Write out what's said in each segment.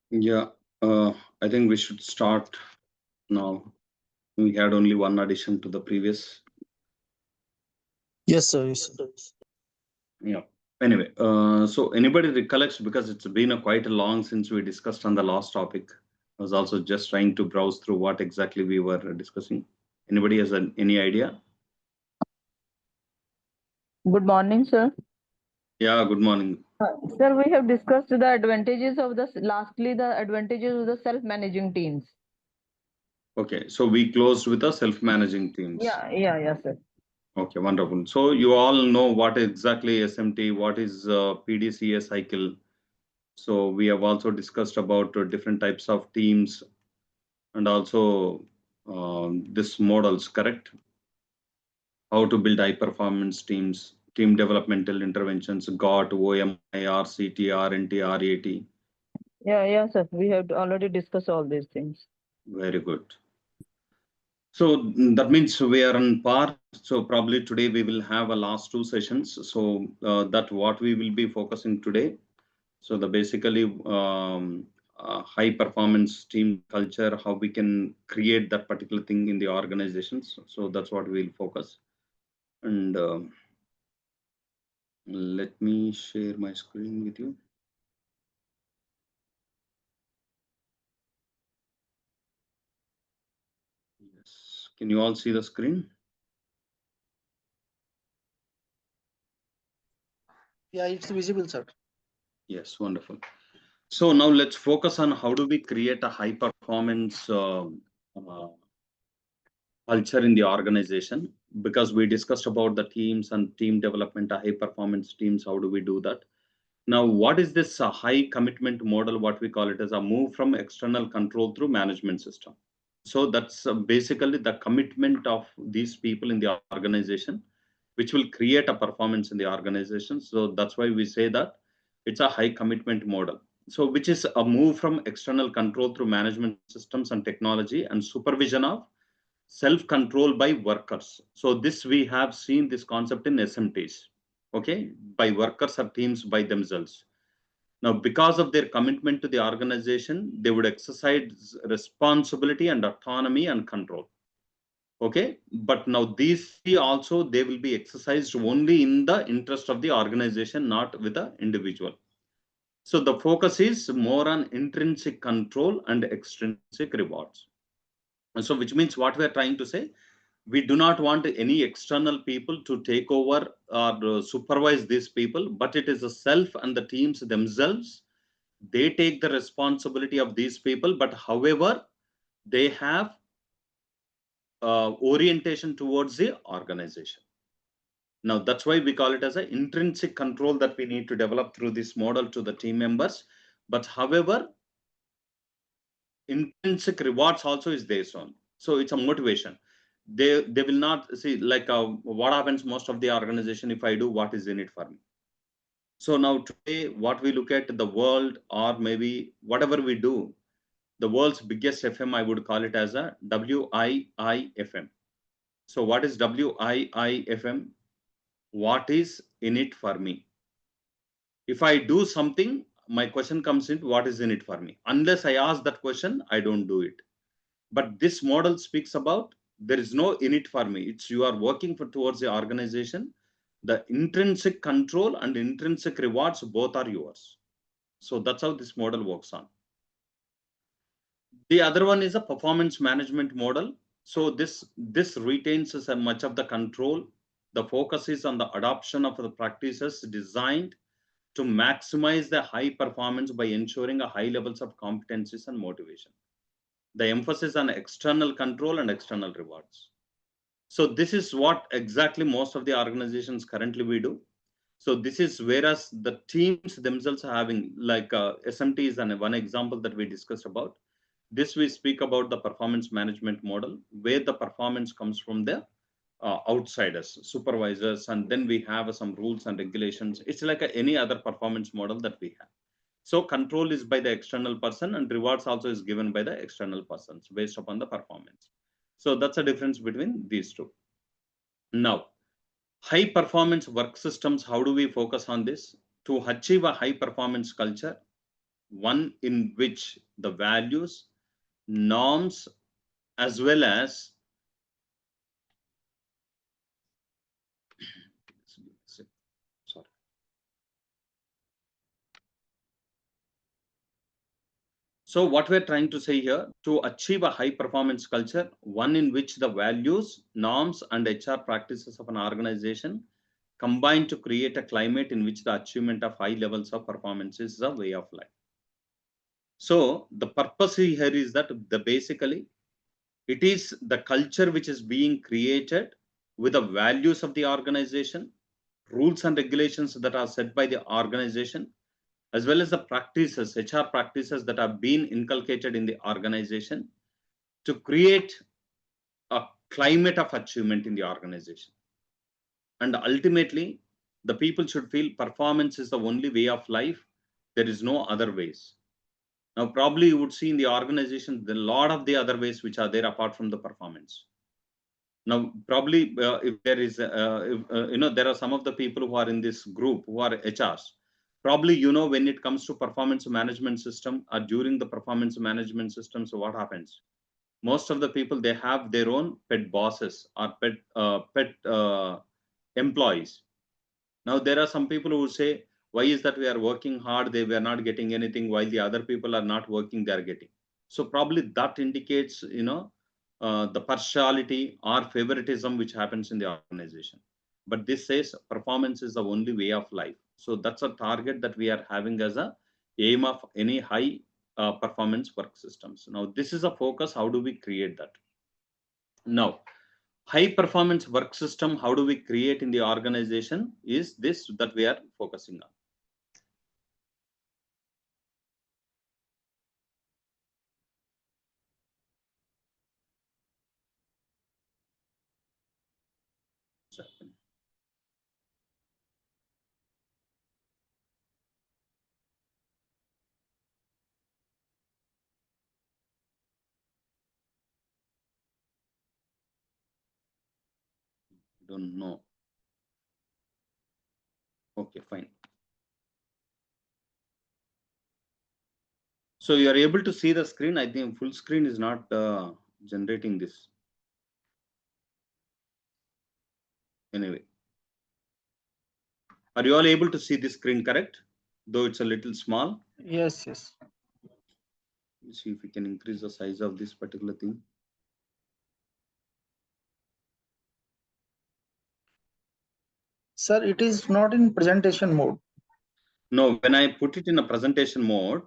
Yeah, I think we should start now. We had only one addition to the previous. Yes, sir. Yes, sir. Yeah. Anyway, so anybody recollects because it's been quite a long since we discussed on the last topic. I was also just trying to browse through what exactly we were discussing. Anybody has any idea? Good morning, sir. Yeah. Good morning. Sir, we have discussed the advantages of lastly, the advantages of the self-managing teams. Okay. So we closed with the self-managing teams. Yeah, sir. Okay. Wonderful. So you all know what exactly SMT, what is PDCA cycle. So we have also discussed about different types of teams and also this models, correct? How to build high performance teams, team developmental interventions, GOT, OMI, RCT, RNT, RAT. Yeah, sir. We have already discussed all these things. Very good. So that means we are on par. So probably today we will have a last two sessions. So that what we will be focusing today. So the basically high performance team culture, how we can create that particular thing in the organizations. So that's what we'll focus. And let me share my screen with you. Yes. Can you all see the screen? Yeah, it's visible, sir. Yes, wonderful. So now let's focus on how do we create a high performance culture in the organization, because we discussed about the teams and team development, high performance teams. How do we do that? Now, what is this high commitment model? What we call it as a move from external control through management system. So that's basically the commitment of these people in the organization, which will create a performance in the organization. So that's why we say that it's a high commitment model. So which is a move from external control through management systems and technology and supervision of self control by workers. So this we have seen this concept in SMTs, okay, by workers or teams by themselves. Now, because of their commitment to the organization, they would exercise responsibility and autonomy and control. Okay, but now these three also they will be exercised only in the interest of the organization, not with the individual. So the focus is more on intrinsic control and extrinsic rewards. So which means what we are trying to say, we do not want any external people to take over or supervise these people, but it is the self and the teams themselves. They take the responsibility of these people, but however, they have orientation towards the organization. Now, that's why we call it as an intrinsic control that we need to develop through this model to the team members. But however, intrinsic rewards also is based on. So it's a motivation. They will not see like what happens most of the organization. If I do, what is in it for me? So now today, what we look at the world, or maybe whatever we do, the world's biggest FM, I would call it as a WIIFM. So what is WIIFM? What is in it for me? If I do something, my question comes in, what is in it for me? Unless I ask that question, I don't do it. But this model speaks about there is no in it for me. It's you are working for towards the organization. The intrinsic control and intrinsic rewards both are yours. So that's how this model works on. The other one is a performance management model. So this retains as much of the control. The focus is on the adoption of the practices designed to maximize the high performance by ensuring a high levels of competencies and motivation. The emphasis on external control and external rewards. So this is what exactly most of the organizations currently we do. So this is whereas the teams themselves are having like SMT is one example that we discussed about. This we speak about the performance management model where the performance comes from the outsiders, supervisors, and then we have some rules and regulations. It's like any other performance model that we have. So control is by the external person and rewards also is given by the external persons based upon the performance. So that's a difference between these two. Now, high performance work systems, how do we focus on this? To achieve a high performance culture, one in which the values, norms, as well as sorry. So what we're trying to say here, to achieve a high performance culture, one in which the values, norms, and HR practices of an organization combine to create a climate in which the achievement of high levels of performance is a way of life. So the purpose here is that the basically it is the culture which is being created with the values of the organization, rules and regulations that are set by the organization, as well as the practices, HR practices that have been inculcated in the organization to create a climate of achievement in the organization. And ultimately, the people should feel performance is the only way of life. There is no other ways. Now, probably you would see in the organization the lot of the other ways which are there apart from the performance. Now, probably if there is, there are some of the people who are in this group who are HRs. Probably, when it comes to performance management system or during the performance management system, so what happens? Most of the people, they have their own pet bosses or pet employees. Now, there are some people who say, why is that we are working hard, they were not getting anything, while the other people are not working, they are getting. So probably that indicates, the partiality or favoritism which happens in the organization. But this says performance is the only way of life. So that's a target that we are having as a aim of any high performance work systems. Now, this is a focus. How do we create that? Now, high performance work system, how do we create in the organization is this that we are focusing on. Don't know. Okay, fine. So you are able to see the screen. I think full screen is not generating this. Anyway, are you all able to see this screen, correct? Though it's a little small. Yes, yes. Let's see if we can increase the size of this particular thing. Sir, it is not in presentation mode. No, when I put it in a presentation mode,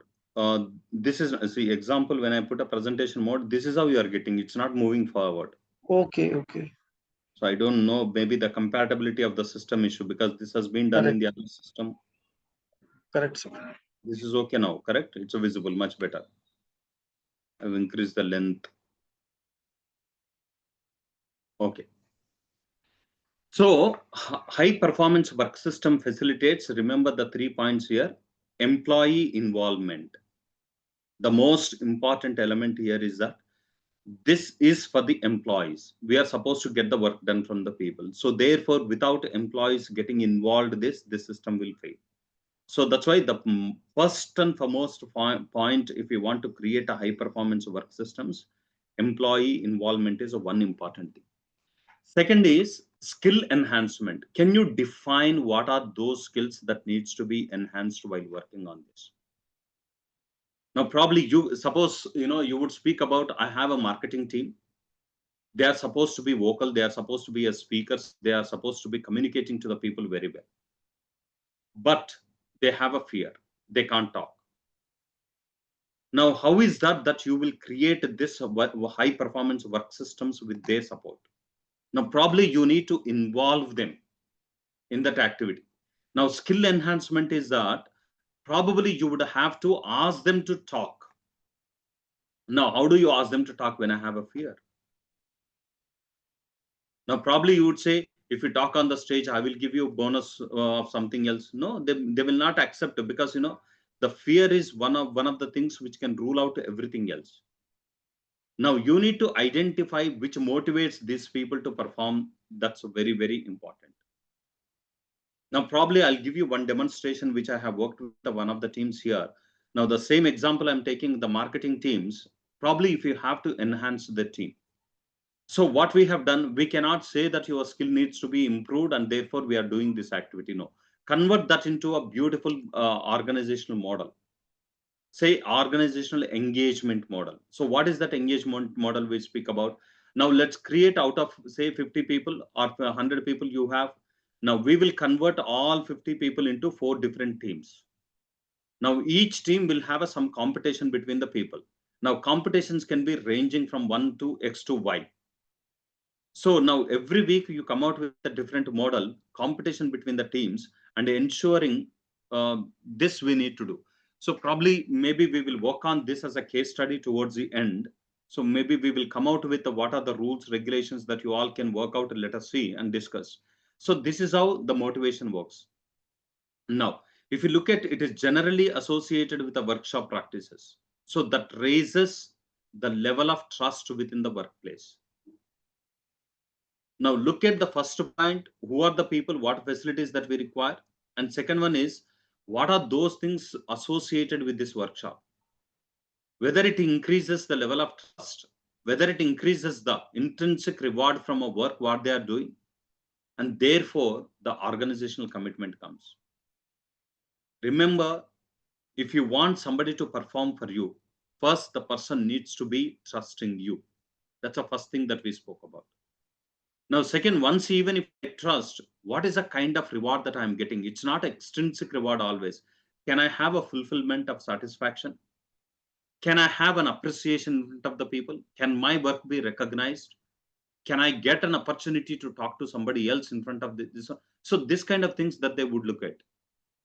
this is, see, example, when I put a presentation mode, this is how you are getting. It's not moving forward. Okay, okay. So I don't know, maybe the compatibility of the system issue, because this has been done in the other system. Correct, sir. This is okay now, correct? It's visible, much better. I've increased the length. Okay. So high performance work system facilitates, remember the 3 points here, employee involvement. The most important element here is that this is for the employees. We are supposed to get the work done from the people. So therefore, without employees getting involved, this system will fail. So that's why the first and foremost point, if you want to create a high performance work systems, employee involvement is one important thing. Second is skill enhancement. Can you define what are those skills that needs to be enhanced while working on this? Now, probably you suppose, you would speak about, I have a marketing team. They are supposed to be vocal. They are supposed to be as speakers. They are supposed to be communicating to the people very well. But they have a fear. They can't talk. Now, how is that you will create this high performance work systems with their support? Now, probably you need to involve them in that activity. Now, skill enhancement is that probably you would have to ask them to talk. Now, how do you ask them to talk when I have a fear? Now, probably you would say, if you talk on the stage, I will give you a bonus of something else. No, they will not accept it, because the fear is one of the things which can rule out everything else. Now you need to identify which motivates these people to perform. That's very, very important. Now, probably I'll give you one demonstration which I have worked with one of the teams here. Now, the same example I'm taking, the marketing teams, probably if you have to enhance the team. So what we have done, we cannot say that your skill needs to be improved and therefore we are doing this activity. No, convert that into a beautiful organizational model. Say organizational engagement model. So what is that engagement model we speak about? Now let's create out of say 50 people or 100 people you have. Now we will convert all 50 people into 4 different teams. Now each team will have some competition between the people. Now competitions can be ranging from 1 to X to Y. So now every week you come out with a different model, competition between the teams, and ensuring this we need to do. So probably maybe we will work on this as a case study towards the end. So maybe we will come out with what are the rules, regulations that you all can work out and let us see and discuss. So this is how the motivation works. Now, if you look at it, is generally associated with the workshop practices. So that raises the level of trust within the workplace. Now look at the first point, who are the people, what facilities that we require? And second one is, what are those things associated with this workshop? Whether it increases the level of trust, whether it increases the intrinsic reward from a work, what they are doing, and therefore the organizational commitment comes. Remember, if you want somebody to perform for you, first the person needs to be trusting you. That's the first thing that we spoke about. Now, second, once even if I trust, what is the kind of reward that I'm getting? It's not extrinsic reward always. Can I have a fulfillment of satisfaction? Can I have an appreciation in front of the people? Can my work be recognized? Can I get an opportunity to talk to somebody else in front of this? So this kind of things that they would look at.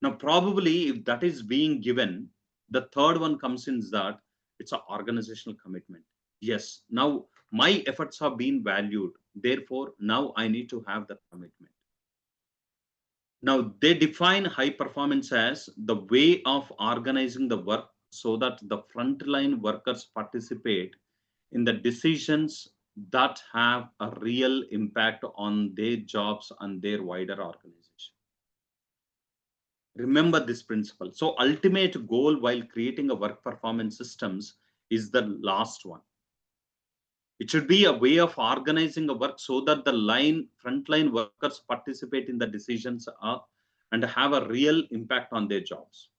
Now, probably if that is being given, the third one comes in that it's an organizational commitment. Yes, now my efforts have been valued. Therefore, now I need to have that commitment. Now, they define high performance as the way of organizing the work so that the frontline workers participate in the decisions that have a real impact on their jobs and their wider organization. Remember this principle. So ultimate goal while creating a work performance systems is the last one. It should be a way of organizing a work so that the frontline workers participate in the decisions and have a real impact on their jobs.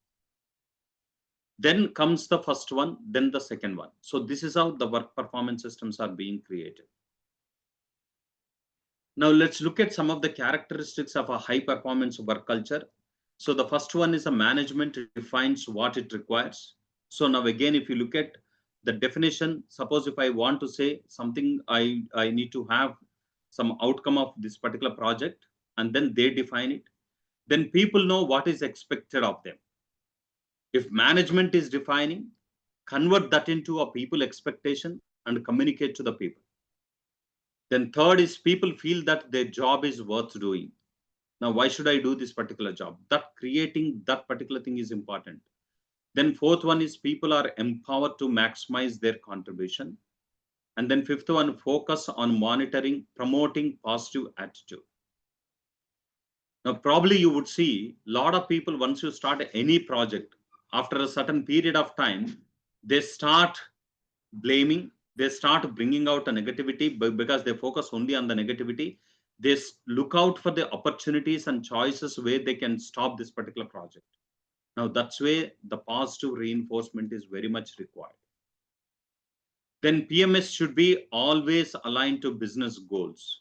Then comes the first one, then the second one. So this is how the work performance systems are being created. Now let's look at some of the characteristics of a high performance work culture. So the first one is a management defines what it requires. So now again, if you look at the definition, suppose if I want to say something, I need to have some outcome of this particular project, and then they define it, then people know what is expected of them. If management is defining, convert that into a people expectation and communicate to the people. Then third is people feel that their job is worth doing. Now, why should I do this particular job? That creating that particular thing is important. Then fourth one is people are empowered to maximize their contribution. And then fifth one, focus on monitoring, promoting positive attitude. Now, probably you would see a lot of people, once you start any project, after a certain period of time, they start blaming, they start bringing out a negativity because they focus only on the negativity. They look out for the opportunities and choices where they can stop this particular project. Now, that's where the positive reinforcement is very much required. Then PMS should be always aligned to business goals.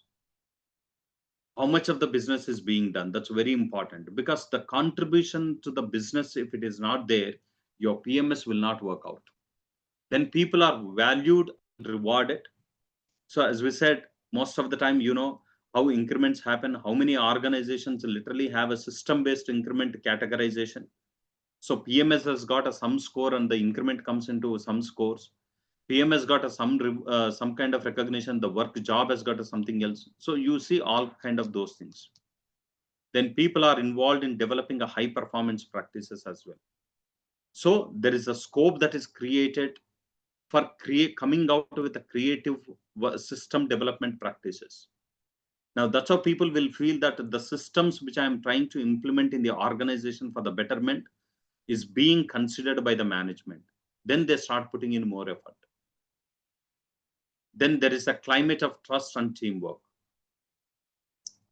How much of the business is being done? That's very important, because the contribution to the business, if it is not there, your PMS will not work out. Then people are valued and rewarded. So as we said, most of the time, you know how increments happen, how many organizations literally have a system-based increment categorization. So PMS has got a some score and the increment comes into some scores. PMS got a some kind of recognition, the work job has got a something else. So you see all kind of those things. Then people are involved in developing a high performance practices as well. So there is a scope that is created for coming out with a creative system development practices. Now that's how people will feel that the systems which I am trying to implement in the organization for the betterment, is being considered by the management, then they start putting in more effort. Then there is a climate of trust and teamwork.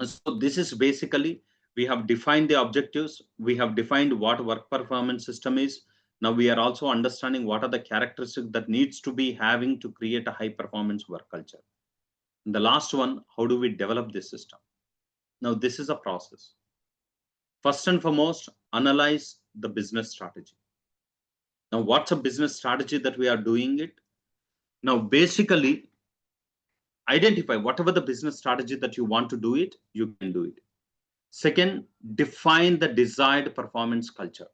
So this is basically, we have defined the objectives, we have defined what work performance system is. Now we are also understanding what are the characteristics that needs to be having to create a high performance work culture. And the last one, how do we develop this system? Now this is a process. First and foremost, analyze the business strategy. Now what's a business strategy that we are doing it? Now basically, identify whatever the business strategy that you want to do it, you can do it. Second, define the desired performance culture.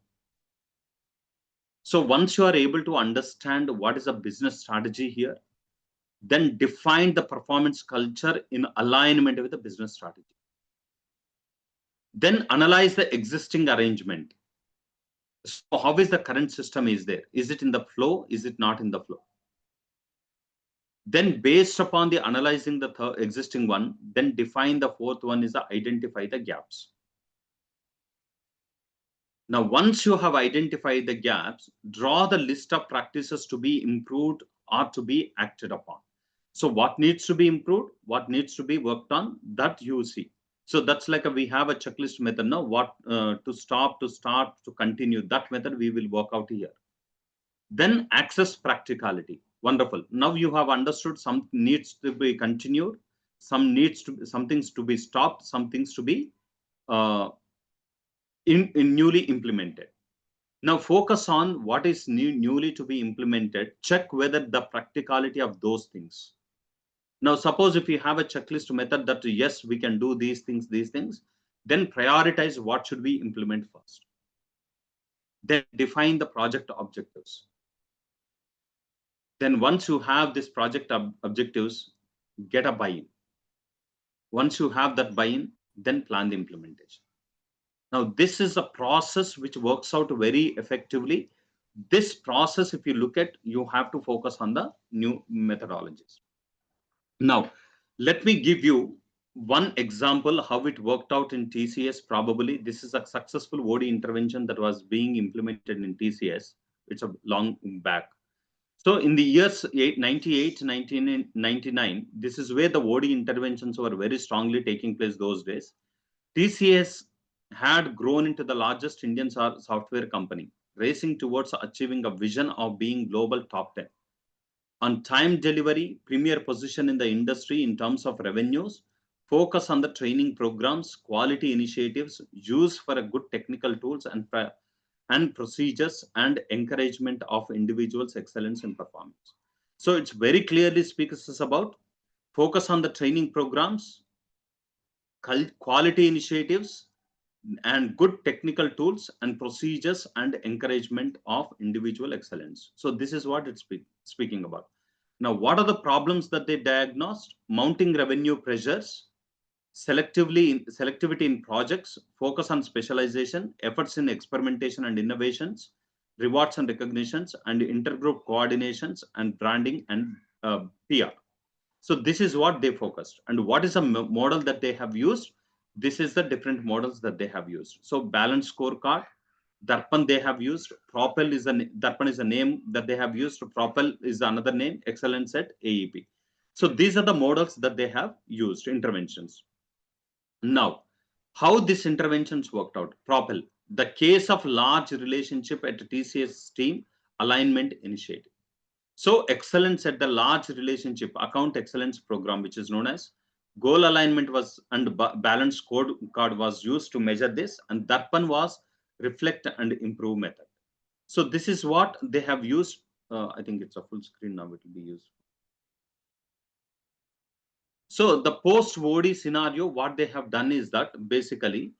So once you are able to understand what is a business strategy here, then define the performance culture in alignment with the business strategy. Then analyze the existing arrangement. So how is the current system is there? Is it in the flow? Is it not in the flow? Then based upon the analyzing the existing one, then define the fourth one is the identify the gaps. Now, once you have identified the gaps, draw the list of practices to be improved or to be acted upon. So what needs to be improved, what needs to be worked on, that you see. So that's like we have a checklist method now, what to stop, to start, to continue. That method we will work out here. Then access practicality. Wonderful. Now you have understood some needs to be continued, some things to be stopped, some things to be in newly implemented. Now focus on what is newly to be implemented. Check whether the practicality of those things. Now, suppose if you have a checklist method that yes, we can do these things, then prioritize what should we implement first. Then define the project objectives. Then once you have this project objectives, get a buy-in. Once you have that buy-in, then plan the implementation. Now, this is a process which works out very effectively. This process, if you look at, you have to focus on the new methodologies. Now, let me give you one example how it worked out in TCS. Probably this is a successful OD intervention that was being implemented in TCS. It's a long back. So in the years 98, 1999, this is where the OD interventions were very strongly taking place those days. TCS had grown into the largest Indian software company, racing towards achieving a vision of being global top 10. On time delivery, premier position in the industry in terms of revenues, focus on the training programs, quality initiatives, use for a good technical tools and procedures, and encouragement of individuals' excellence in performance. So it's very clearly speaks about focus on the training programs, quality initiatives, and good technical tools and procedures and encouragement of individual excellence. So this is what it's speaking about. Now, what are the problems that they diagnosed? Mounting revenue pressures, selectivity in projects, focus on specialization, efforts in experimentation and innovations, rewards and recognitions, and intergroup coordinations, and branding and PR. So this is what they focused. And what is a model that they have used? This is the different models that they have used. So balanced scorecard, Darpan they have used, Propel is Darpan is a name that they have used, Propel is another name, Excellence at AEP. So these are the models that they have used, interventions. Now, how these interventions worked out? Propel, the case of large relationship at TCS team alignment initiative. So excellence at the large relationship account excellence program, which is known as goal alignment was and balance card was used to measure this, and that one was reflect and improve method. So this is what they have used. I think it's a full screen now, it will be used. So the post OD scenario, what they have done is that basically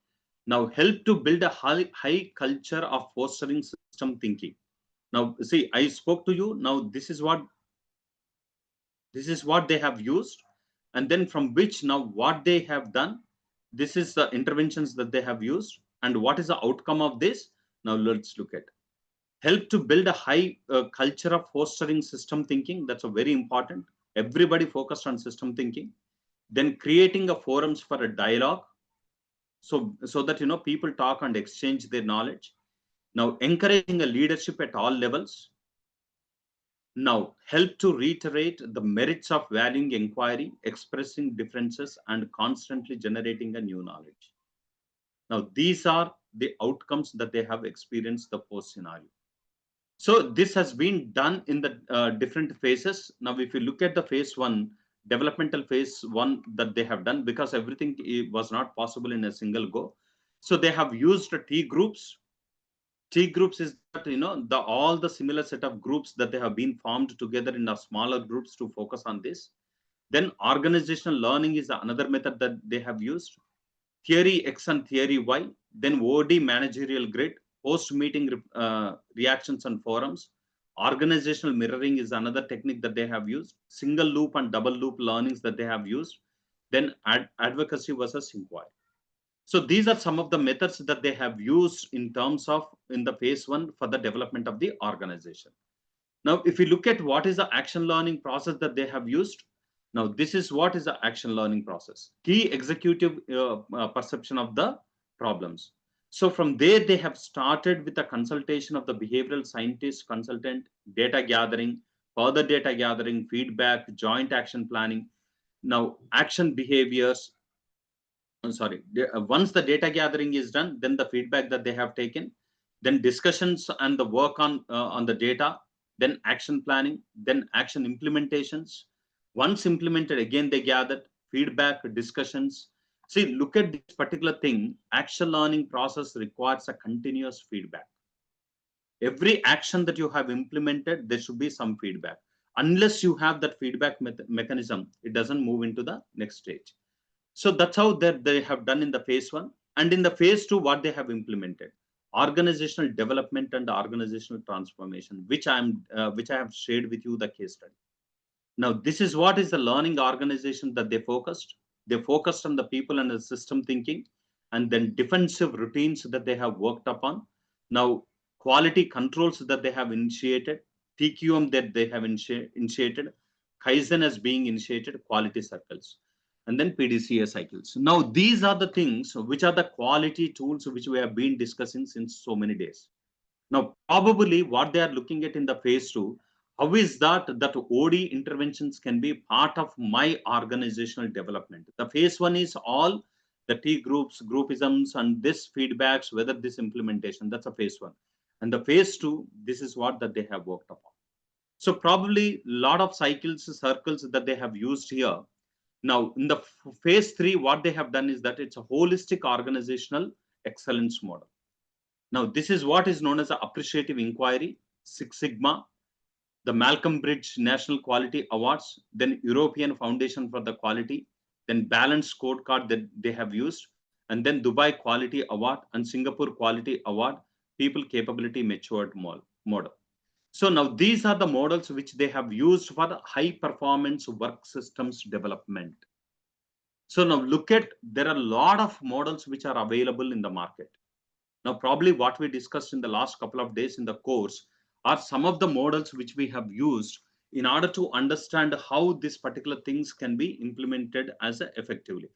now help to build a high culture of fostering system thinking. Now, see, I spoke to you. Now, this is what they have used, and then from which now what they have done. This is the interventions that they have used, and what is the outcome of this? Now, let's look at help to build a high culture of fostering system thinking. That's a very important. Everybody focused on system thinking. Then creating a forums for a dialogue, so that people talk and exchange their knowledge. Now, encouraging a leadership at all levels. Now, help to reiterate the merits of valuing inquiry, expressing differences, and constantly generating a new knowledge. Now, these are the outcomes that they have experienced the post scenario. So this has been done in the different phases. Now, if you look at the phase one, developmental phase one that they have done, because everything was not possible in a single go. So they have used T groups. T groups is that, the all the similar set of groups that they have been formed together in a smaller groups to focus on this. Then organizational learning is another method that they have used. Theory X and theory Y, then OD managerial grid, post meeting reactions and forums. Organizational mirroring is another technique that they have used. Single loop and double loop learnings that they have used. Then advocacy versus inquiry. So these are some of the methods that they have used in terms of in the phase one for the development of the organization. Now, if you look at what is the action learning process that they have used, now this is what is the action learning process. Key executive perception of the problems. So from there, they have started with the consultation of the behavioral scientist, consultant, data gathering, further data gathering, feedback, joint action planning. Now, action behaviors, sorry, once the data gathering is done, then the feedback that they have taken, then discussions and the work on the data, then action planning, then action implementations. Once implemented, again they gathered feedback, discussions. See, look at this particular thing. Action learning process requires a continuous feedback. Every action that you have implemented, there should be some feedback. Unless you have that feedback mechanism, it doesn't move into the next stage. So that's how they have done in the phase one. And in the phase two, what they have implemented: organizational development and organizational transformation, which I have shared with you the case study. Now, this is what is the learning organization that they focused. They focused on the people and the system thinking, and then defensive routines that they have worked upon. Now, quality controls that they have initiated, TQM that they have initiated, Kaizen as being initiated, quality circles, and then PDCA cycles. Now, these are the things which are the quality tools which we have been discussing since so many days. Now, probably what they are looking at in the phase two, how is that OD interventions can be part of my organizational development. The phase one is all the T groups, groupisms, and this feedbacks, whether this implementation, that's a phase one. And the phase two, this is what that they have worked upon. So probably a lot of cycles, circles that they have used here. Now, in the phase three, what they have done is that it's a holistic organizational excellence model. Now, this is what is known as the appreciative inquiry, Six Sigma, the Malcolm Bridge National Quality Awards, then European Foundation for the Quality, then Balanced Scorecard that they have used, and then Dubai Quality Award and Singapore Quality Award, People Capability Matured Model. So now these are the models which they have used for the high performance work systems development. So now look at, there are a lot of models which are available in the market. Now, probably what we discussed in the last couple of days in the course are some of the models which we have used in order to understand how these particular things can be implemented as effectively.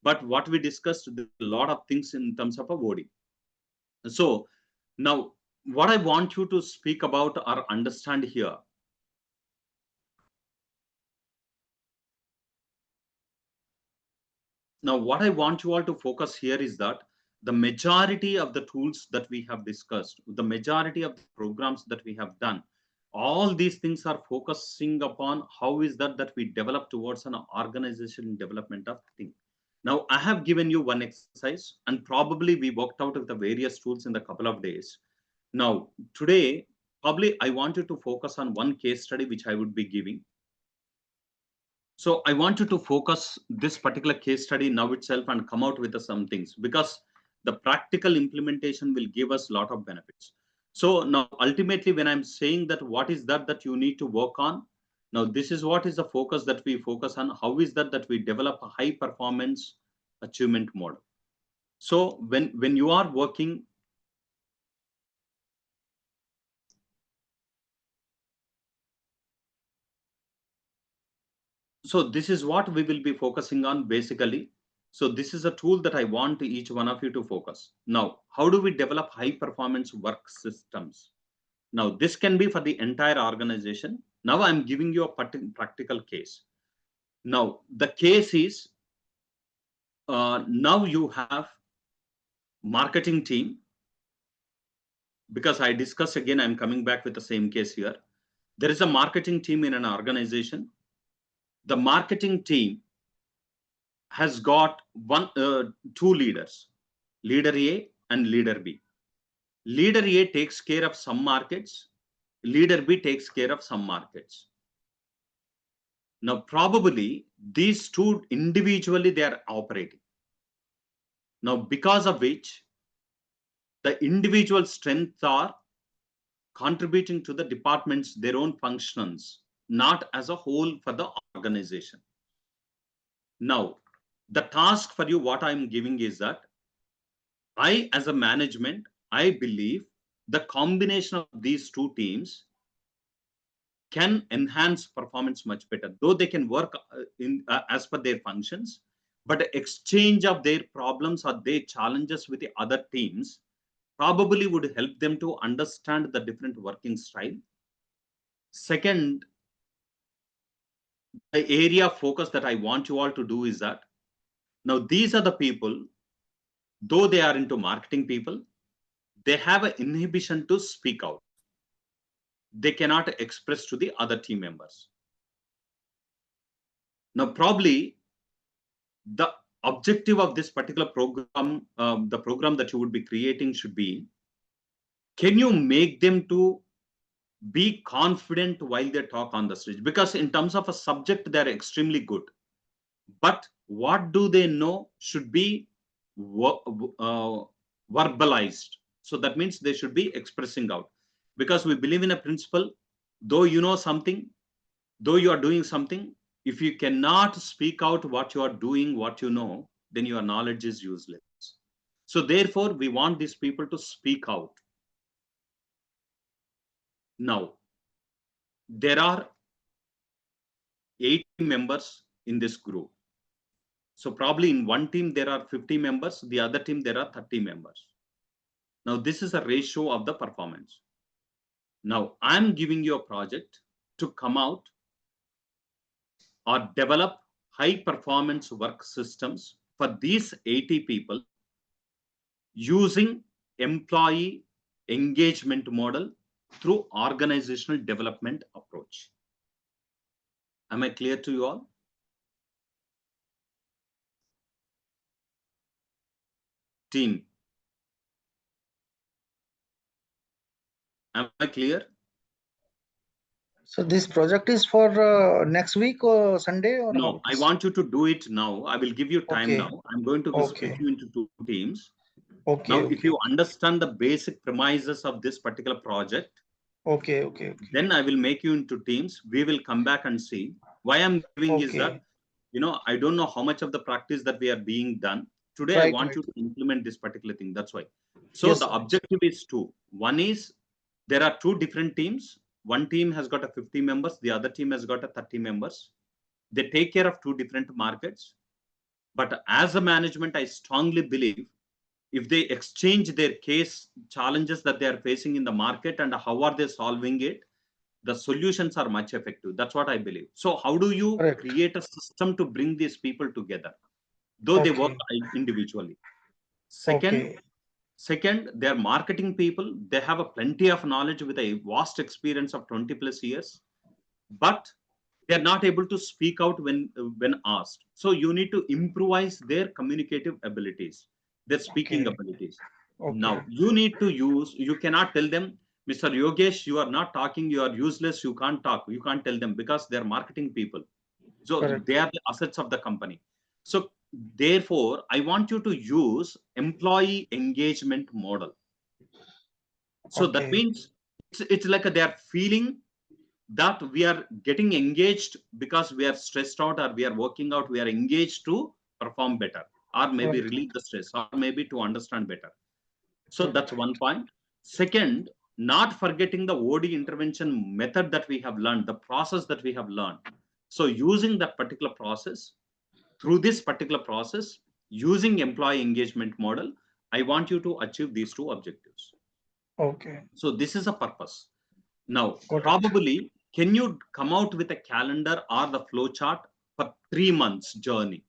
But what we discussed, a lot of things in terms of a OD. So now what I want you to speak about or understand here. Now, what I want you all to focus here is that the majority of the tools that we have discussed, the majority of the programs that we have done, all these things are focusing upon how is that we develop towards an organization development of thing. Now, I have given you one exercise, and probably we worked out of the various tools in the couple of days. Now, today, probably I want you to focus on one case study which I would be giving. So I want you to focus this particular case study now itself and come out with some things, because the practical implementation will give us a lot of benefits. So now ultimately, when I'm saying that what is that you need to work on, now this is what is the focus that we focus on. How is that we develop a high performance achievement model. So when you are working, so this is what we will be focusing on basically. So this is a tool that I want each one of you to focus. Now, how do we develop high performance work systems? Now, this can be for the entire organization. Now I'm giving you a practical case. Now, the case is, now you have marketing team, because I discussed again, I'm coming back with the same case here. There is a marketing team in an organization. The marketing team has got two leaders, leader A and leader B. Leader A takes care of some markets, leader B takes care of some markets. Now, probably these two individually they are operating. Now, because of which the individual strengths are contributing to the department's their own functions, not as a whole for the organization. Now, the task for you, what I'm giving is that I, as a management, I believe the combination of these two teams can enhance performance much better, though they can work as per their functions, but exchange of their problems or their challenges with the other teams probably would help them to understand the different working style. Second, the area of focus that I want you all to do is that now these are the people, though they are into marketing people, they have an inhibition to speak out. They cannot express to the other team members. Now, probably the objective of this particular program, the program that you would be creating should be, can you make them to be confident while they talk on the stage? Because in terms of a subject, they're extremely good. But what do they know should be verbalized. So that means they should be expressing out. Because we believe in a principle, though you know something, though you are doing something, if you cannot speak out what you are doing, what you know, then your knowledge is useless. So therefore, we want these people to speak out. Now, there are 80 members in this group. So probably in one team, there are 50 members, the other team, there are 30 members. Now, this is a ratio of the performance. Now, I'm giving you a project to come out or develop high performance work systems for these 80 people using employee engagement model through organizational development approach. Am I clear to you all? Team, am I clear? So this project is for next week or Sunday or No, how it I is? want you to do it now. I will give you time Okay. now. I'm going to split Okay. you into two teams. Okay. Now, if Okay. you understand the basic premises of this particular project, Okay. Okay. then I will make you into teams. We will come back and see. Why I'm giving is that, Okay. I don't know how much of the practice that we are being done. Today, I Right. want Right. you to implement this particular thing. That's why. So Yes, the sir. objective is two. One is there are two different teams. One team has got a 50 members. The other team has got a 30 members. They take care of two different markets. But as a management, I strongly believe if they exchange their case challenges that they are facing in the market and how are they solving it, the solutions are much effective. That's what I believe. So how do you Correct. create a system to bring these people together, though they work Okay. individually? Okay. Second, they're marketing people. They have a plenty of knowledge with a vast experience of 20 plus years, but they're not able to speak out when asked. So you need to improvise their communicative abilities, their speaking Okay. abilities. Okay. Now you need to use, you cannot tell them, Mr. Yogesh, you are not talking, you are useless, you can't talk. You can't tell them because they're marketing people. So Correct. they are the assets of the company. So therefore, I want you to use employee engagement model. So that Okay. means it's like they are feeling that we are getting engaged because we are stressed out or we are working out, we are engaged to perform better or maybe Right. relieve the stress or maybe to understand better. So Right. that's one point. Second, not forgetting the OD intervention method that we have learned, the process that we have learned. So using that particular process, through this particular process, using employee engagement model, I want you to achieve these two objectives. Okay. So this is a purpose. Now, Got it. probably, can you come out with a calendar or the flow chart for 3 months journey?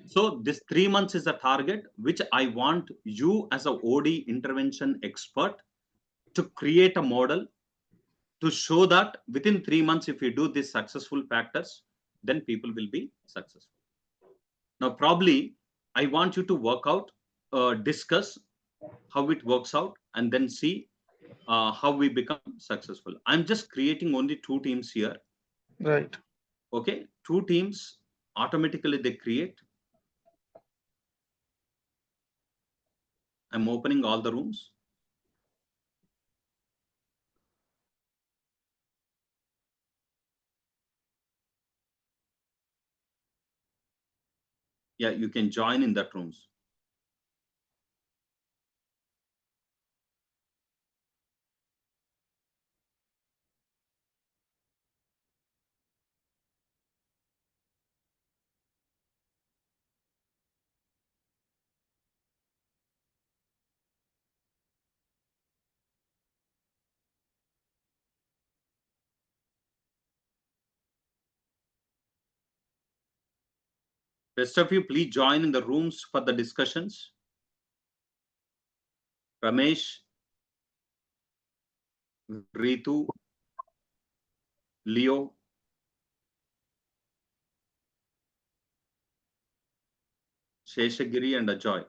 So this 3 months is a target which I want you as a OD intervention expert to create a model to show that within 3 months, if you do these successful factors, then people will be successful. Now, probably I want you to work out, discuss how it works out, and then see how we become successful. I'm just creating only 2 teams here. Right. Okay, 2 teams automatically they create. I'm opening all the rooms. Yeah, you can join in that rooms. Rest of you, please join in the rooms for the discussions. Ramesh, Ritu, Leo, Sheshagiri, and Ajoy.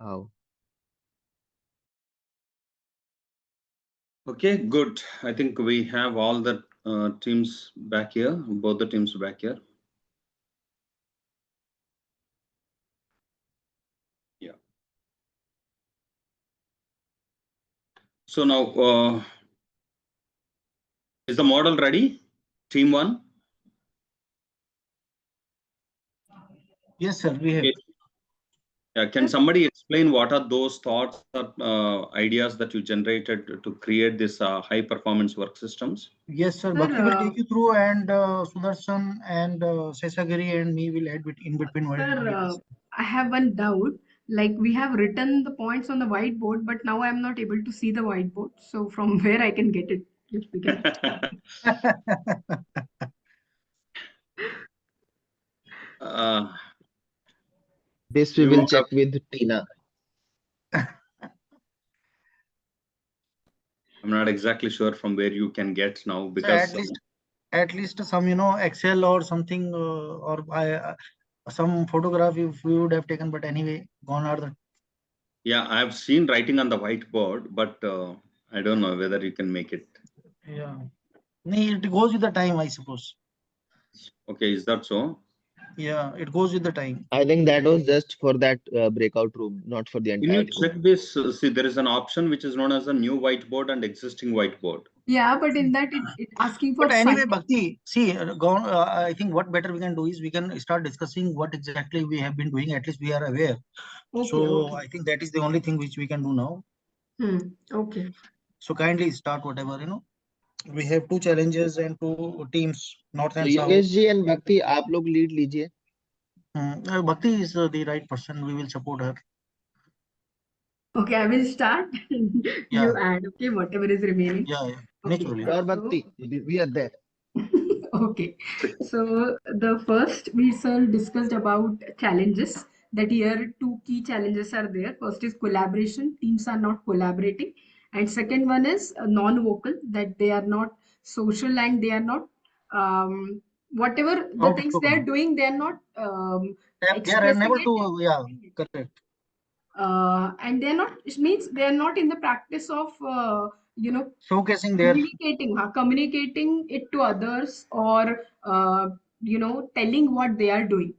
how. Okay, good. I think we have all the teams back here, both the teams back here. Yeah. So now, is the model ready? Team one? Yes, sir, we have. Okay. Yeah, can somebody explain what are those thoughts or ideas that you generated to create this high performance work systems? Yes, sir. Sir, Bhakti will take you through, and Sudarshan and Sesagiri and me will add in between whatever sir, we discuss. I have one doubt. Like we have written the points on the whiteboard, but now I am not able to see the whiteboard. So from where I can get it, if we can. uh, This we we will would have, check with Tina. I'm not exactly sure from where you can get now So because at least some Excel or something or some photograph if we would have taken, but anyway, gone are the. yeah, I've seen writing on the whiteboard, but I don't know whether you can make it. Yeah. Nee, it goes with the time, I suppose. Okay, is that so? Yeah, it goes with the time. I think that was just for that breakout room, not for the Can you entire room. check this? See, there is an option which is known as a new whiteboard and existing whiteboard. Yeah, but in that it asking for But anyway, sign. Bhakti, see, I think what better we can do is we can start discussing what exactly we have been doing. At least we are aware. Okay, So okay. I think that is the only thing which we can do now. Okay. So kindly start whatever. We have two challenges and two teams, north So and south. Yogesh ji and Bhakti, आप लोग lead लीजिए. Bhakti is the right person. We will support her. Okay, I will start. Yeah, You add, okay, whatever is remaining. yeah, Okay. naturally. Sure, So Bhakti, we are there. okay, so the first we sir discussed about challenges. That here two key challenges are there. First is collaboration. Teams are not collaborating, and second one is non-vocal. That they are not social and they are not whatever the things they are Outspoken. doing. They are not They are expressing unable it and to, yeah, sharing it. correct. And they're not, it means they're not in the practice of Showcasing their, communicating it to others or telling what they are doing.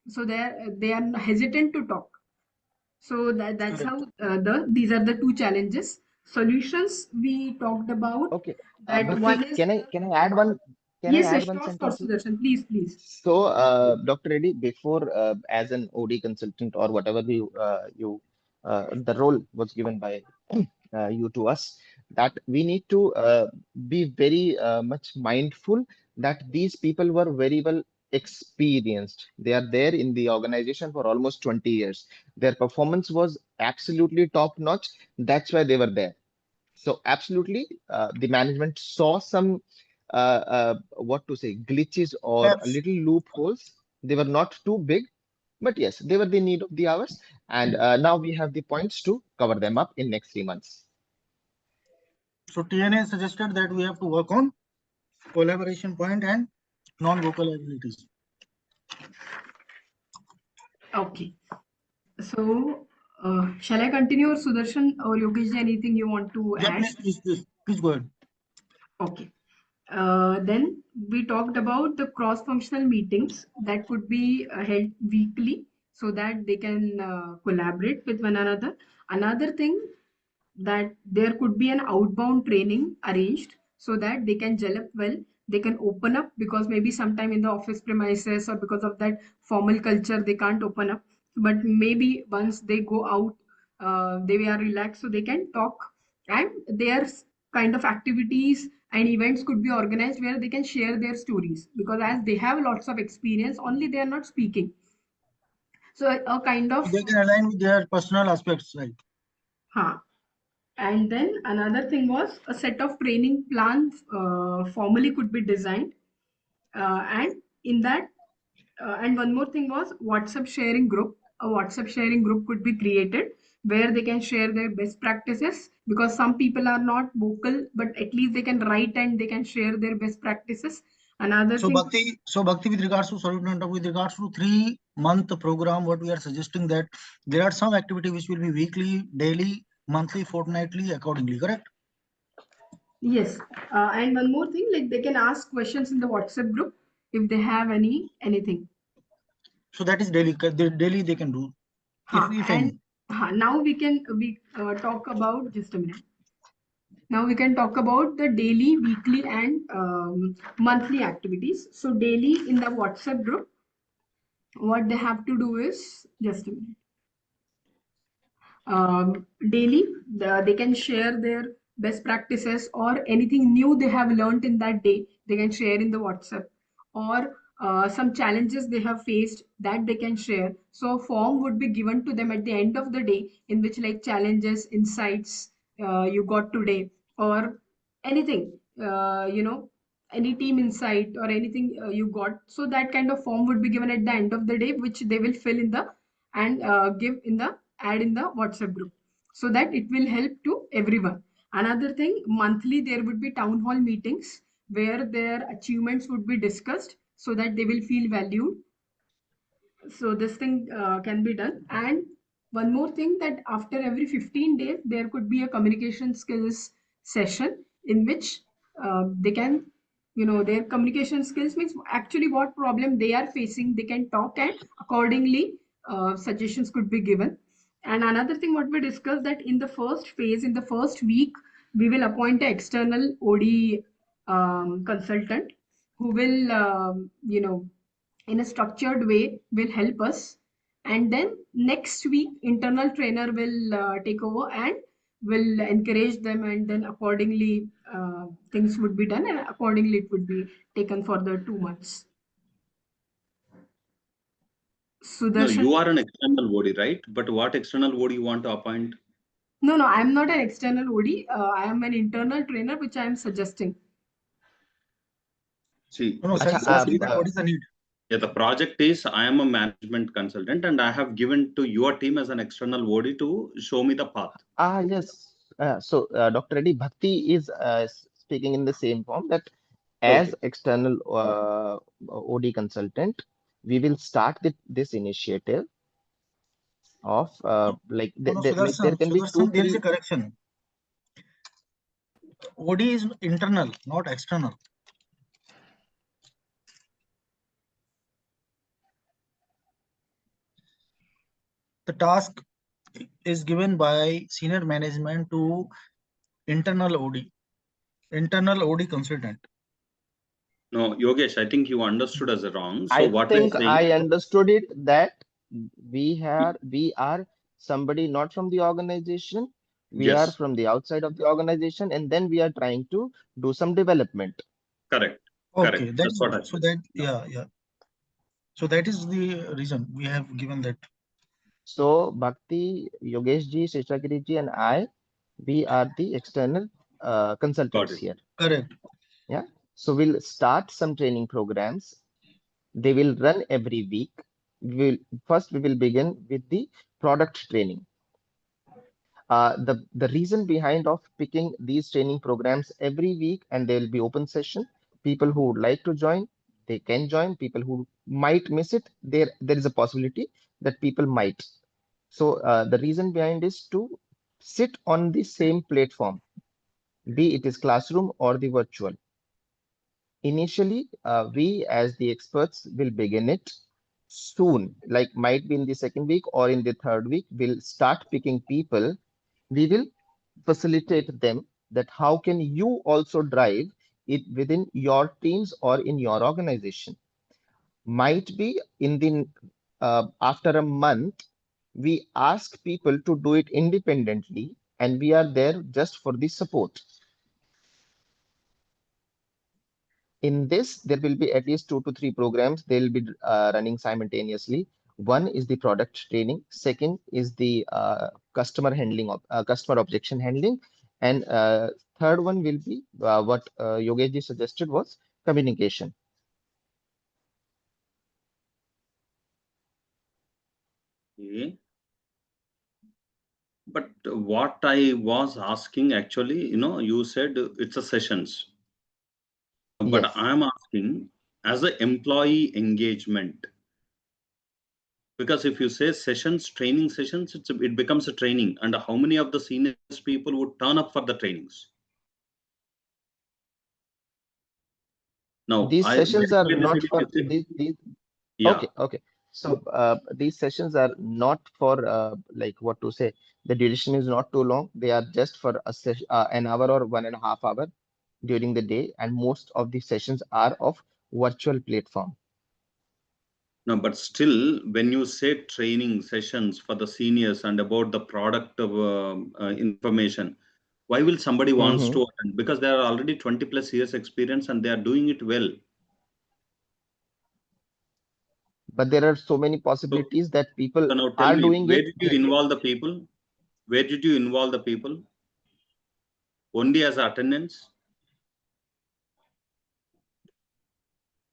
So they are hesitant to talk. So that's how correct. these are the two challenges. Solutions we talked about, Okay, that Bhakti, one is can I add one? Can I yes, add yes, one sure, sentence? Sudarshan, please. So, Dr. Reddy, before as an OD consultant or whatever the role was given by you to us, that we need to be very much mindful that these people were very well experienced. They are there in the organization for almost 20 years. Their performance was absolutely top notch. That's why they were there. So absolutely, the management saw some what to say glitches or Perhaps. little loopholes. They were not too big, but yes, they were the need of the hours. And now we have the points to cover them up in next 3 months. So TNA suggested that we have to work on collaboration point and non-vocal abilities. Okay. So, shall I continue, or Sudarshan or Yogesh, anything you want to Yeah, add? please go ahead. Okay. Then we talked about the cross-functional meetings that could be held weekly so that they can collaborate with one another. Another thing, that there could be an outbound training arranged so that they can gel up well, they can open up, because maybe sometime in the office premises or because of that formal culture they can't open up, but maybe once they go out, they are relaxed so they can talk. And there's kind of activities and events could be organized where they can share their stories, because as they have lots of experience, only they are not speaking. So a kind of They can align with their personal aspects, right? huh. And then another thing was a set of training plans formally could be designed. And in that, and one more thing was WhatsApp sharing group. A WhatsApp sharing group could be created where they can share their best practices, because some people are not vocal, but at least they can write and they can share their best practices. Another So thing, Bhakti, with regards to 3-month program, what we are suggesting that there are some activity which will be weekly, daily, monthly, fortnightly, accordingly, correct? yes. And one more thing, like they can ask questions in the WhatsApp group if they have anything. So that is daily. Daily they can do, if And any. now we talk about, just a minute. Now we can talk about the daily, weekly, and monthly activities. So daily in the WhatsApp group, what they have to do is, just a minute. Daily, they can share their best practices or anything new they have learned in that day. They can share in the WhatsApp, or some challenges they have faced that they can share. So a form would be given to them at the end of the day, in which like challenges, insights you got today, or anything, any team insight or anything you got. So that kind of form would be given at the end of the day, which they will fill in the and give in the add in the WhatsApp group, so that it will help to everyone. Another thing, monthly there would be town hall meetings where their achievements would be discussed so that they will feel valued. So this thing can be done. And one more thing, that after every 15 days there could be a communication skills session in which they can, their communication skills means actually what problem they are facing, they can talk, and accordingly suggestions could be given. And another thing what we discussed, that in the first phase, in the first week, we will appoint an external OD consultant who will in a structured way will help us. And then next week internal trainer will take over and will encourage them, and then accordingly things would be done, and accordingly it would be taken for the 2 months. No, Sudarshan? you are an external OD, right? But what external OD you want to appoint? No, I'm not an external OD. I am an internal trainer, which I am suggesting. See, No, sir, Acha, he's asking that what is the need? yeah, the project is I am a management consultant and I have given to your team as an external OD to show me the path. yes. Dr. Reddy, Bhakti is speaking in the same form that Okay. as external OD consultant, we will start this initiative of like No, like there can be two, Sudarshan, there is a three. correction. OD is internal, not external. The task is given by senior management to internal OD consultant. No, Yogesh, I think you understood us wrong. So I what we're think saying, I understood it that we are somebody not from the organization. We are yes, from the outside of the organization, and then we are trying to do some development. correct, Okay, correct. that That's is what I good. So said. that, Yeah. yeah. So that is the reason we have given that. So Bhakti, Yogesh ji, Sheshagiri ji, and I, we are the external Got consultants it. here. Correct. Yeah. So we'll start some training programs. They will run every week. We will begin with the product training. The reason behind of picking these training programs every week, and there will be open session. People who would like to join, they can join. People who might miss it, there is a possibility that people might. So the reason behind is to sit on the same platform, be it is classroom or the virtual. Initially, we as the experts will begin it soon, like might be in the second week or in the third week. We'll start picking people. We will facilitate them that how can you also drive it within your teams or in your organization. Might be in the after a month, we ask people to do it independently, and we are there just for the support. In this, there will be at least 2 to 3 programs. They'll be running simultaneously. One is the product training. Second is the customer objection handling, and third one will be what Yogesh ji suggested was communication. Okay. But what I was asking actually, you said it's a sessions. But Yes. I'm asking as an employee engagement. Because if you say sessions, training sessions, it becomes a training. And how many of the seniors people would turn up for the trainings? Now, These I sessions very are clearly not said, for if you say, these. yeah, Okay. So these sessions are not for like what to say. The duration is not too long. They are just for a session, an hour or 1.5 hour during the day, and most of the sessions are of virtual platform. no, but still, when you say training sessions for the seniors and about the product of information, why will somebody wants Mhm. to attend? Because they are already 20 plus years experience and they are doing it well. But there are so many So, possibilities that people so now tell are me, doing where it. did you involve the people? Where did you involve the people? Only as attendance?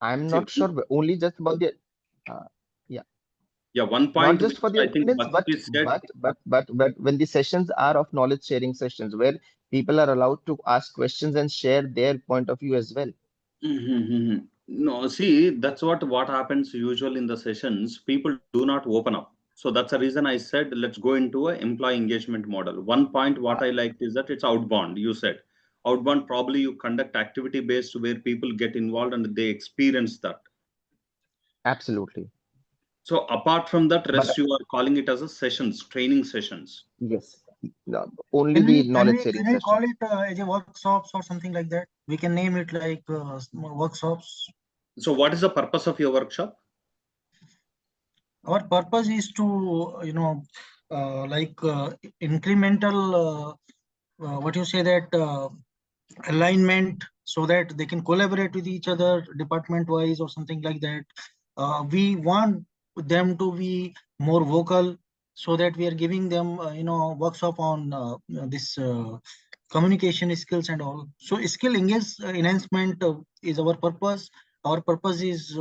I'm See, not sure, but only just about the uh, yeah, yeah, one not point just which for the I think attendance, Bhakti said, but when the sessions are of knowledge sharing sessions where people are allowed to ask questions and share their point of view as well. mhm. No, see, that's what happens usually in the sessions. People do not open up. So that's the reason I said let's go into a employee engagement model. One point what Uh, I liked is that it's outbound. You said outbound probably you conduct activity based where people get involved and they experience that. Absolutely. So apart from that, But rest you are calling it as a sessions, training sessions. yes, no, only Can the we can knowledge we sharing can we call sessions. it as a workshops or something like that? We can name it like workshops. So what is the purpose of your workshop? Our purpose is to like incremental what you say that alignment so that they can collaborate with each other department wise or something like that. We want them to be more vocal so that we are giving them workshop on this communication skills and all. So skill enhancement is our purpose. Our purpose is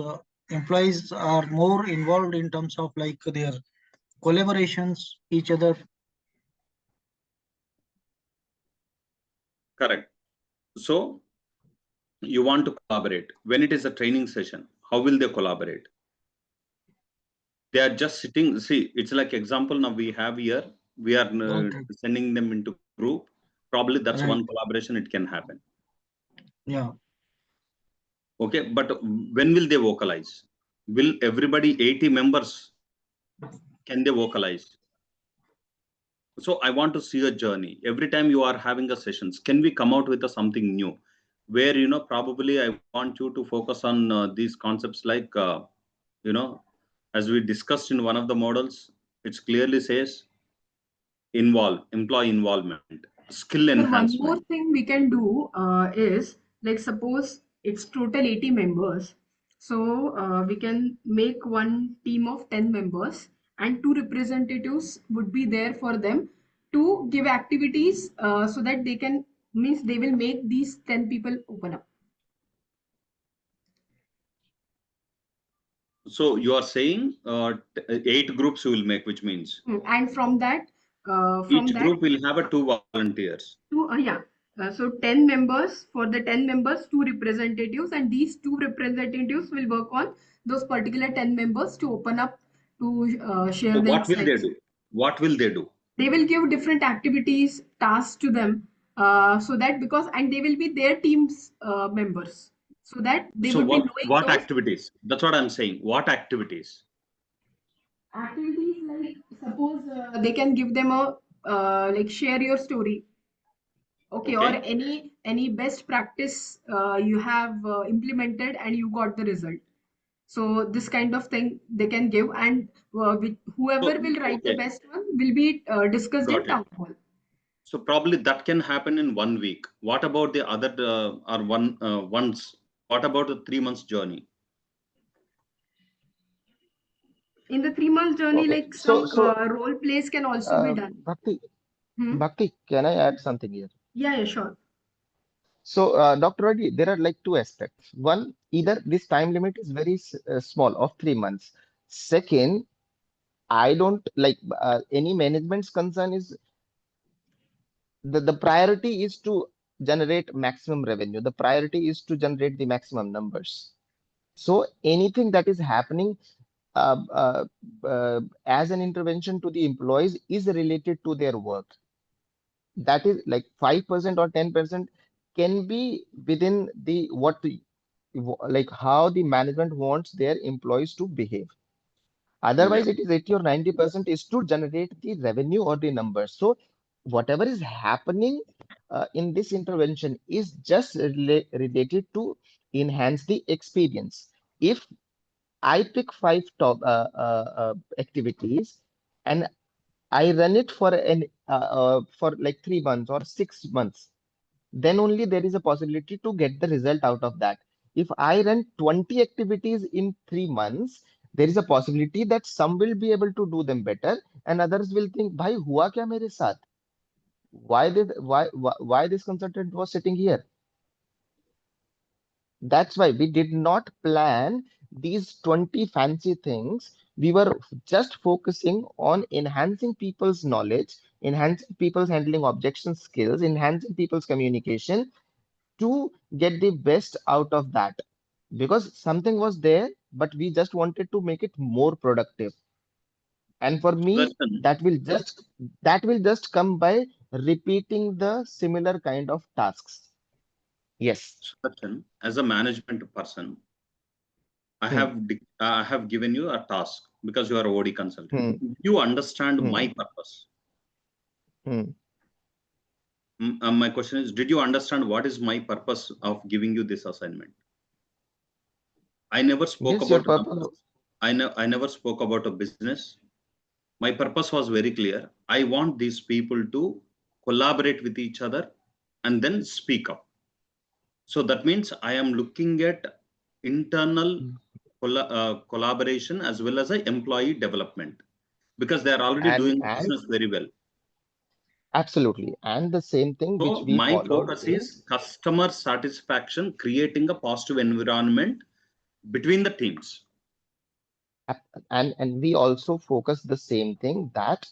employees are more involved in terms of like their collaborations each other. Correct. So you want to collaborate. When it is a training session, how will they collaborate? They are just sitting. See, it's like example now we have here. We are Right, right, sending them into group. Probably that's right. one collaboration. It can happen. Yeah. Okay, but when will they vocalize? Will everybody 80 members can they vocalize? So I want to see a journey. Every time you are having a sessions, can we come out with a something new? Where probably I want you to focus on these concepts like you know as we discussed in one of the models, it clearly says involve employee involvement, skill Sir, one enhancement. more thing we can do is like suppose it's total 80 members. So we can make one team of 10 members and two representatives would be there for them to give activities so that they can means they will make these 10 people open up. So you are saying 8 groups you will make, which means And from each that group will have a 2 volunteers. two yeah. So 10 members for the 10 members, two representatives, and these two representatives will work on those particular 10 members to open up to share So their what will they insights. do? What will they do? They will give different activities, tasks to them, so that because and they will be their team's members, so that they So would be knowing what those activities? That's what I'm saying. What activities? activities. Like suppose they can give them a like share your story. Okay, or Okay. any best practice you have implemented and you got the result. So this kind of thing they can give, and whoever So will write the okay, best one will be discussed in got it. town hall. So probably that can happen in 1 week. What about the other or once? What about the 3 months journey? In the 3 months journey, Okay, like so some so role plays can also be done. Bhakti, Hmm? Bhakti, can I add something here? Yeah, sure. So, Dr. Reddy, there are like two aspects. One, either this time limit is very small of 3 months. Second, I don't like any management's concern is the priority is to generate maximum revenue. The priority is to generate the maximum numbers. So anything that is happening uh, uh, as an intervention to the employees is related to their work. That is like 5% or 10% can be within the like how the management wants their employees to behave. Yeah. Otherwise, it is 80 or 90% is to generate the revenue or the numbers. So whatever is happening in this intervention is just related to enhance the experience. If I pick five top activities and I run it for like 3 months or 6 months, then only there is a possibility to get the result out of that. If I run 20 activities in 3 months, there is a possibility that some will be able to do them better and others will think, Bhai, hua kya mere saath? Why this consultant was sitting here? That's why we did not plan these 20 fancy things. We were just focusing on enhancing people's knowledge, enhancing people's handling objection skills, enhancing people's communication to get the best out of that. Because something was there, but we just wanted to make it more productive. And for me, Sudarshan, that will just come by repeating the similar kind of tasks. Yes. Sudarshan, as a management person, Hmm, I have given you a task because you are a OD consultant. hmm, You understand hmm, my purpose. hmm. My question is, did you understand what is my purpose of giving you this assignment? I never spoke Yes, your about purpose. numbers. I never spoke about a business. My purpose was very clear. I want these people to collaborate with each other and then speak up. So that means I am looking at internal collaboration as well as a employee development because they are already and doing and business very well. absolutely, and the same thing which So we my followed focus in is customer satisfaction, creating a positive environment between the teams. and we also focus the same thing that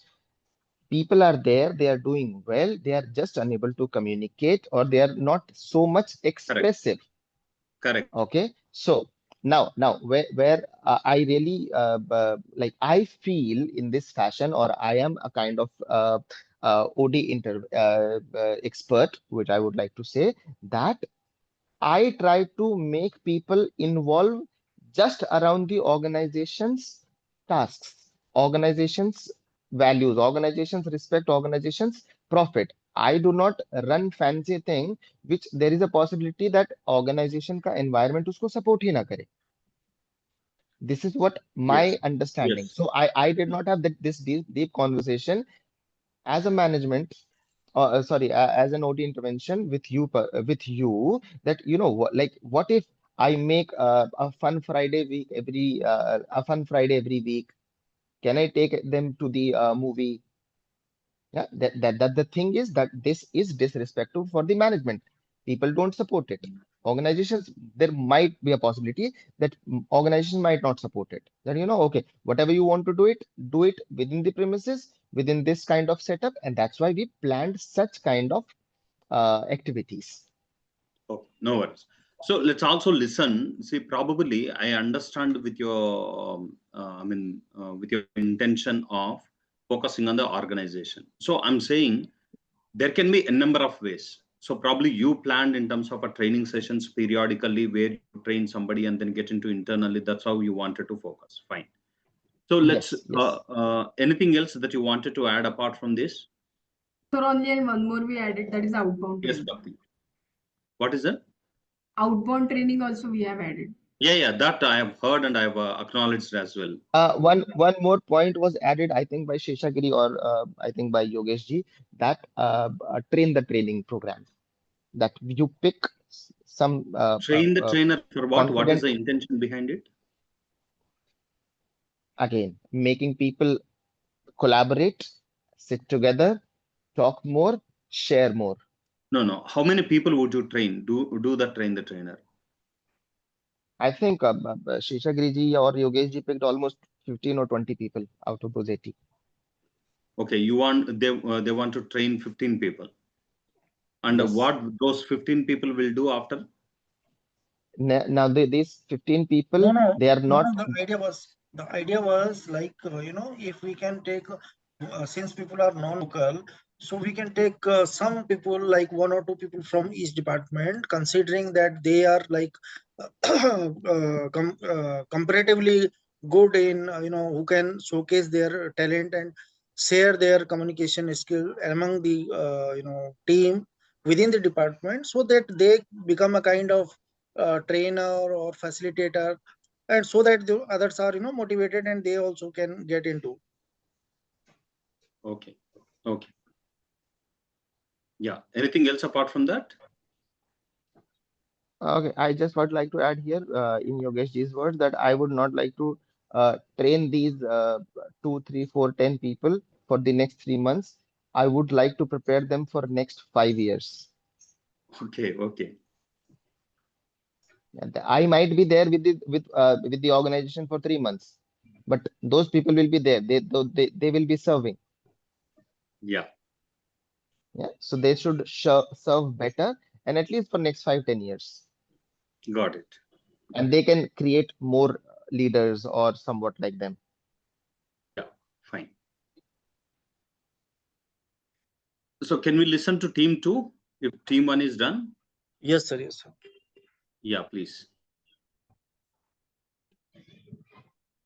people are there, they are doing well, they are just unable to communicate or they are not so much Correct. expressive. Correct. Okay, so now where I really like I feel in this fashion, or I am a kind of OD expert, which I would like to say that I try to make people involve just around the organization's tasks, organization's values, organization's respect, organization's profit. I do not run fancy thing which there is a possibility that organization का environment उसको support ही ना करे. This is what Yes. my understanding. Yes. So I did not have this deep conversation as a management sorry, as an OT intervention with you that like what if I make a fun Friday week a fun Friday every week? Can I take them to the movie? Yeah, that the thing is that this is disrespectful for the management. People don't support it. Organizations, there might be a possibility that organizations might not support it. That okay, whatever you want to do it within the premises, within this kind of setup, and that's why we planned such kind of activities. Oh, no worries. So let's also listen. See, probably I understand with your, with your intention of focusing on the organization. So I'm saying there can be a number of ways. So probably you planned in terms of a training sessions periodically where you train somebody and then get into internally. That's how you wanted to focus. Fine. So let's, Yes, yes. anything else that you wanted to add apart from this? So only and one more we added, that is outbound Yes, training. Bhakti. What is that? Outbound training also we have added. Yeah, that I have heard and I have acknowledged as well. One more point was added, I think by Sheshagiri or I think by Yogesh ji, that train the training program, that you pick some Train the trainer for what? What is confident, the intention behind it? again, making people collaborate, sit together, talk more, share more. No. How many people would you train? Do the train the trainer. I think Sheshagiri ji or Yogesh ji picked almost 15 or 20 people out of those 80. Okay, they want to train 15 people. And Yes. what those 15 people will do after? Now these 15 people, No, they are not. the idea was like, if we can take, since people are non-local, so we can take some people, like one or two people from each department, considering that they are like comparatively good in, who can showcase their talent and share their communication skill among the, team within the department, so that they become a kind of trainer or facilitator, and so that the others are motivated and they also can get into. Okay. Okay. Yeah. Anything else apart from that? Okay, I just would like to add here in Yogeshji's words that I would not like to train these 2, 3, 4, 10 people for the next 3 months. I would like to prepare them for next 5 years. Okay. Okay. And I might be there with the organization for 3 months, but those people will be there. They will be serving. Yeah. Yeah, so they should serve better and at least for next 5, 10 years, Got it. and they can create more leaders or somewhat like them. Yeah. Fine. So can we listen to team 2 if team 1 is done? Yes, sir. Yes, sir. Yeah, please.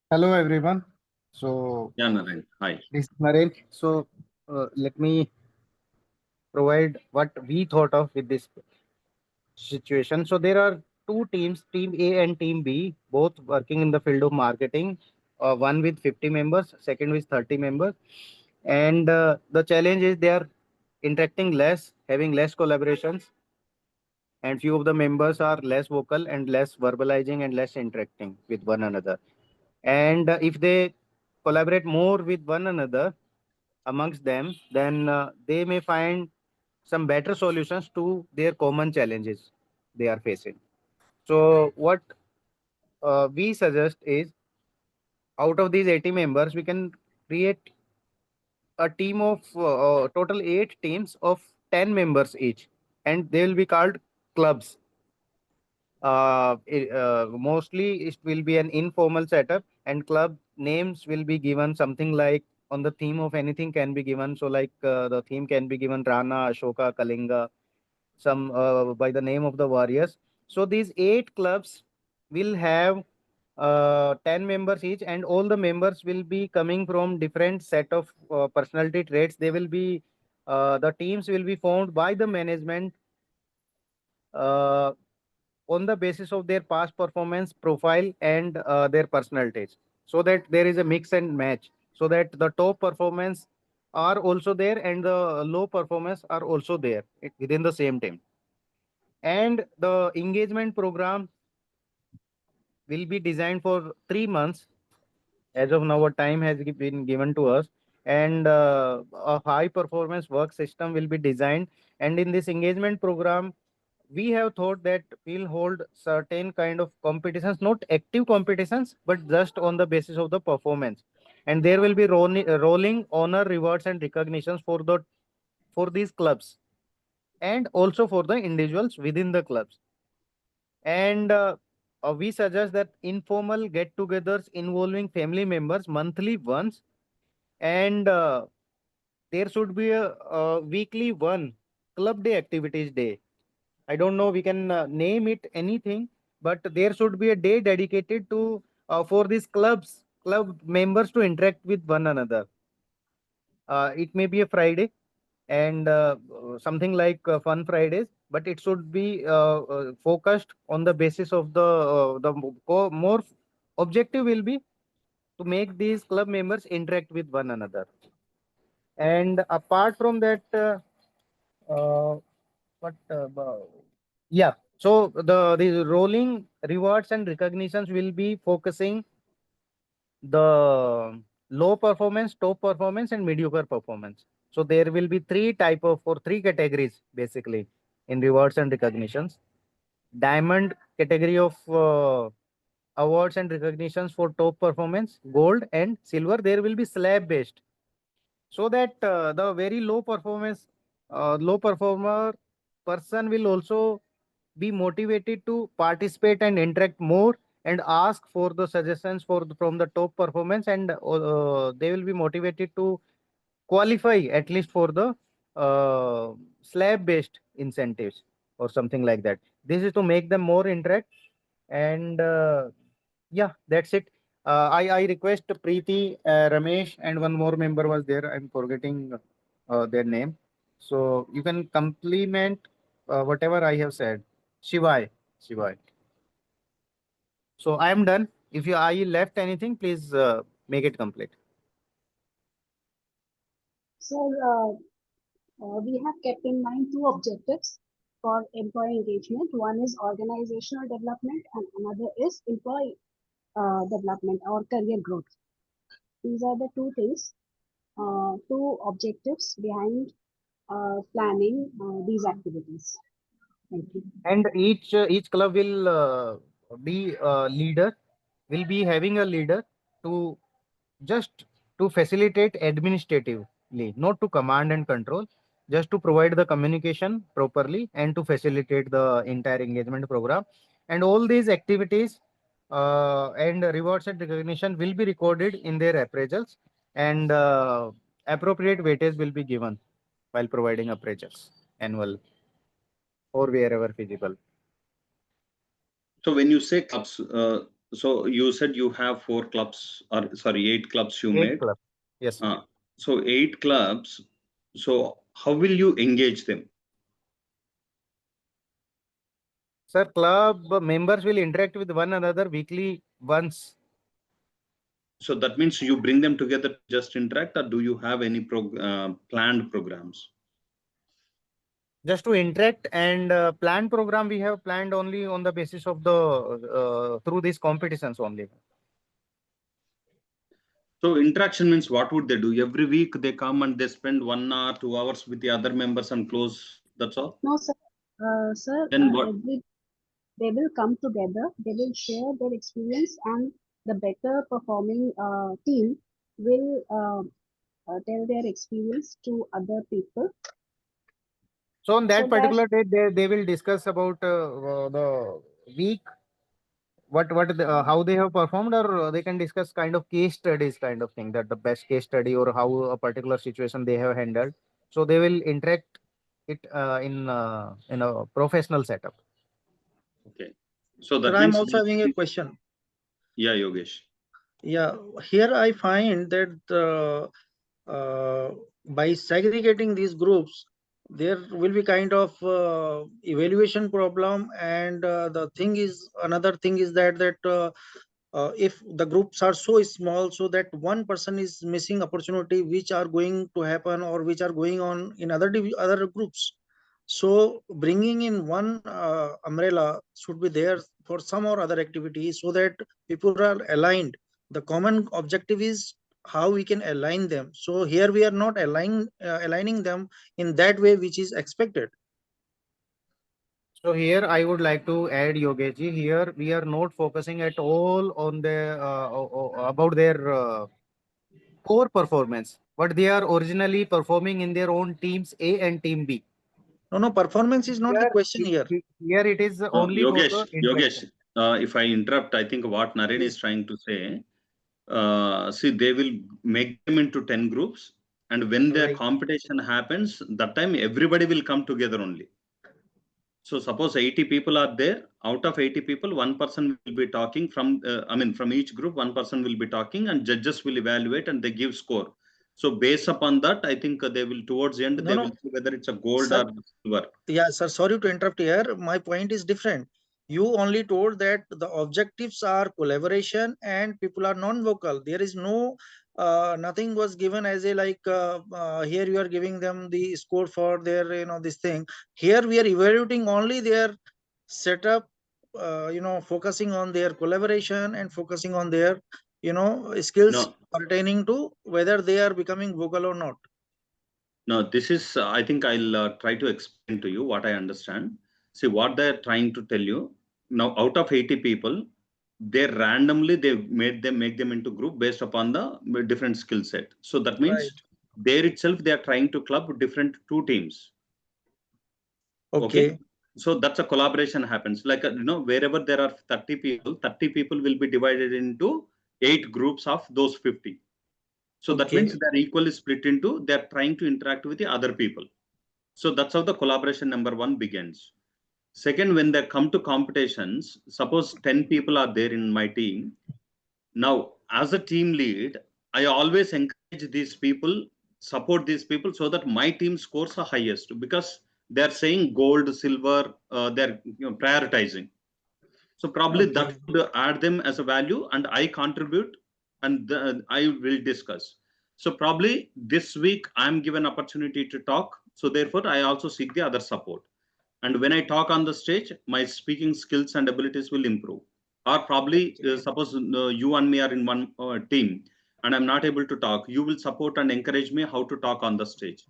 Hello everyone. So Yeah, Naren. Hi. this is Naren. So let me provide what we thought of with this situation. So there are two teams, Team A and Team B, both working in the field of marketing. One with 50 members, second with 30 members. And the challenge is they are interacting less, having less collaborations, and few of the members are less vocal and less verbalizing and less interacting with one another. And if they collaborate more with one another amongst them, then they may find some better solutions to their common challenges they are facing. So, what we suggest is out of these 80 members, we can create a team of total 8 teams of 10 members each, and they will be called clubs. Mostly it will be an informal setup, and club names will be given something like on the theme of anything can be given. So, like the theme can be given Rana, Ashoka, Kalinga, some by the name of the warriors. So, these 8 clubs will have 10 members each, and all the members will be coming from different set of personality traits. They will be the teams will be formed by the management uh, on the basis of their past performance profile and their personalities, so that there is a mix and match, so that the top performance are also there and the low performance are also there within the same team. And the engagement program will be designed for 3 months. As of now, a time has been given to us, and a high performance work system will be designed. And in this engagement program, we have thought that we'll hold certain kind of competitions, not active competitions, but just on the basis of the performance. And there will be rolling honor, rewards, and recognitions for these clubs, and also for the individuals within the clubs. And we suggest that informal get-togethers involving family members monthly once, and there should be a weekly one club day activities day. I don't know, we can name it anything, but there should be a day dedicated to for these club members to interact with one another. It may be a Friday and something like Fun Fridays, but it should be focused on the basis of the more objective will be to make these club members interact with one another. And apart from that, uh, what yeah, so the rolling rewards and recognitions will be focusing the low performance, top performance, and mediocre performance. So there will be three type of or three categories basically in rewards and recognitions. Diamond category of awards and recognitions for top performance, gold and silver. There will be slab based, so that the very low performance, low performer person will also be motivated to participate and interact more and ask for the suggestions from the top performance, and they will be motivated to qualify at least for the slab based incentives or something like that. This is to make them more interact. And yeah, that's it. I request Preeti, Ramesh, and one more member was there. I'm forgetting their name. So you can complement whatever I have said. Shivai, Shivai. So I am done. If you I left anything, please make it complete. So we have kept in mind two objectives for employee engagement. One is organizational development and another is employee development or career growth. These are the two things, two objectives behind planning these activities. Thank you. And each club will be a leader, will be having a leader to just to facilitate administratively, not to command and control, just to provide the communication properly and to facilitate the entire engagement program. And all these activities and rewards and recognition will be recorded in their appraisals, and appropriate weightage will be given while providing appraisals annual or wherever feasible. So when you say clubs, so you said you have 4 clubs, or sorry, 8 clubs you 8 made. clubs. Yes. So 8 clubs. So how will you engage them? Sir, club members will interact with one another weekly once. So that means you bring them together to just interact, or do you have any planned programs? Just to interact, and planned program we have planned only on the basis of the through these competitions only. So interaction means what would they do? Every week they come and they spend 1 hour, 2 hours with the other members and close. That's all? No, sir. Then what? They will come together. They will share their experience, and the better performing team will tell their experience to other people. So on that So particular day, they will discuss about the week, how they have performed, or they can discuss kind of case studies kind of thing, that the best case study or how a particular situation they have handled. So they will interact it in a professional setup. Okay. So that Sir, means I'm also having a question. Yeah, Yogesh. Yeah, here I find that by segregating these groups, there will be kind of evaluation problem, and the thing is, another thing is that if the groups are so small, so that one person is missing opportunity which are going to happen or which are going on in other groups. So bringing in one umbrella should be there for some or other activity, so that people are aligned. The common objective is how we can align them. So here we are not aligning them in that way which is expected. So here I would like to add, Yogeji, here we are not focusing at all on the about their core performance, but they are originally performing in their own teams A and team B. No, performance is not the question here. Here it is only for the Yogesh, interaction. if I interrupt, I think what Naren is trying to say, see, they will make them into 10 groups, and when their Right. competition happens, that time everybody will come together only. So suppose 80 people are there. Out of 80 people, one person will be talking from, from each group, one person will be talking, and judges will evaluate and they give score. So based upon that, I think they will, towards the end, they will see whether it's a gold Sir, or silver. Yeah, sir, sorry to interrupt here. My point is different. You only told that the objectives are collaboration and people are non-vocal. There is nothing was given as a here you are giving them the score for their, this thing. Here we are evaluating only their setup, focusing on their collaboration and focusing on their, skills pertaining to whether they are becoming vocal or not. No, this is, I think I'll try to explain to you what I understand. See, what they're trying to tell you, now out of 80 people, they randomly, they make them into group based upon the different skill set. So that means Right. there itself, they are trying to club different 2 teams. Okay. So that's a collaboration happens. Like, wherever there are 30 people, 30 people will be divided into 8 groups of those 50. So that Okay. means they're equally split into, they're trying to interact with the other people. So that's how the collaboration number 1 begins. Second, when they come to competitions, suppose 10 people are there in my team. Now, as a team lead, I always encourage these people, support these people so that my team scores are highest, because they're saying gold, silver, they're prioritizing. So probably Okay. that would add them as a value, and I contribute, and I will discuss. So probably this week I'm given opportunity to talk. So therefore, I also seek the other support. And when I talk on the stage, my speaking skills and abilities will improve. Or probably, suppose you and me are in one team, and I'm not able to talk, you will support and encourage me how to talk on the stage.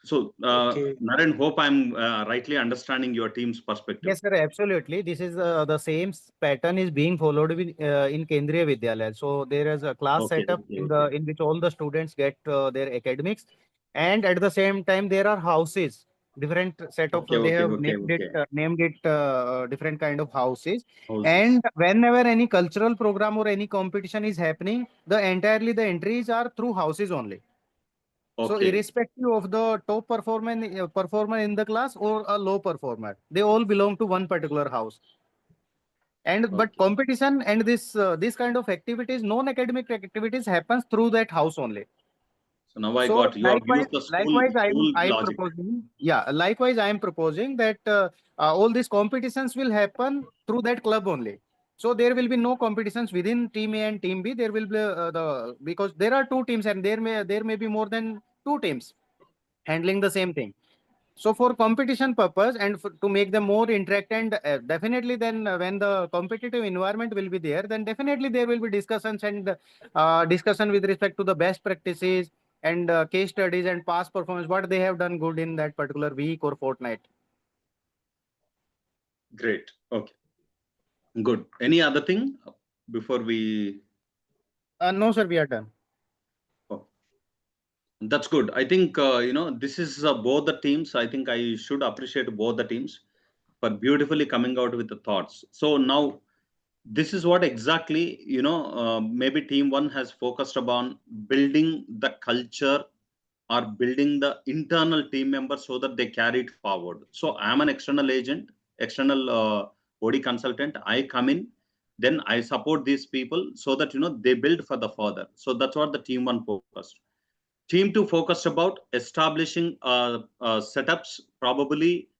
So, Okay. Naren, hope I'm rightly understanding your team's perspective. Yes, sir, absolutely. This is the same pattern is being followed in Kendriya Vidyalaya. So there is a class Okay, setup okay, in okay. which all the students get their academics, and at the same time there are houses, different set of Okay, they okay, have okay, okay. named it different kind of houses. Houses. And whenever any cultural program or any competition is happening, the entries are through houses only. So Okay, irrespective of the top performer in the class or a low performer, they all belong to one particular house. And but okay. competition and this kind of activities, non-academic activities happens through that house only. So now I So got, you have used the likewise, school I am logic. proposing, yeah, likewise I am proposing that all these competitions will happen through that club only. So there will be no competitions within team A and team B. There will be because there are 2 teams and there may be more than 2 teams handling the same thing. So for competition purpose and to make them more interact and definitely then when the competitive environment will be there, then definitely there will be discussions and discussion with respect to the best practices and case studies and past performance, what they have done good in that particular week or fortnight. Great. Okay, good. Any other thing before we? No, sir, we are done. Oh, that's good. I think, this is both the teams. I think I should appreciate both the teams for beautifully coming out with the thoughts. So now, this is what exactly, maybe team 1 has focused upon building the culture or building the internal team members so that they carry it forward. So I'm an external agent, external OD consultant. I come in, then I support these people so that, they build for the further. So that's what the team 1 focused. Team 2 focused about establishing setups, probably,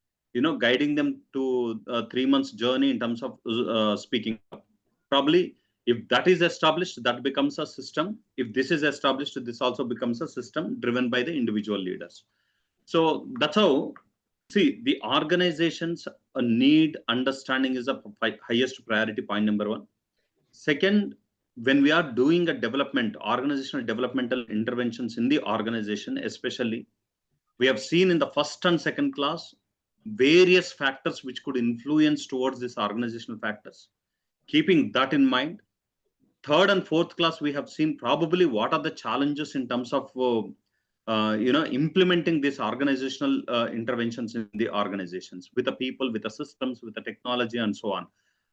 guiding them to a 3 months journey in terms of speaking up. Probably, if that is established, that becomes a system. If this is established, this also becomes a system driven by the individual leaders. So that's how, see, the organization's need understanding is a highest priority, point number 1. Second, when we are doing a development, organizational developmental interventions in the organization, especially, we have seen in the first and second class various factors which could influence towards these organizational factors. Keeping that in mind, third and fourth class, we have seen probably what are the challenges in terms of implementing these organizational interventions in the organizations with the people, with the systems, with the technology, and so on.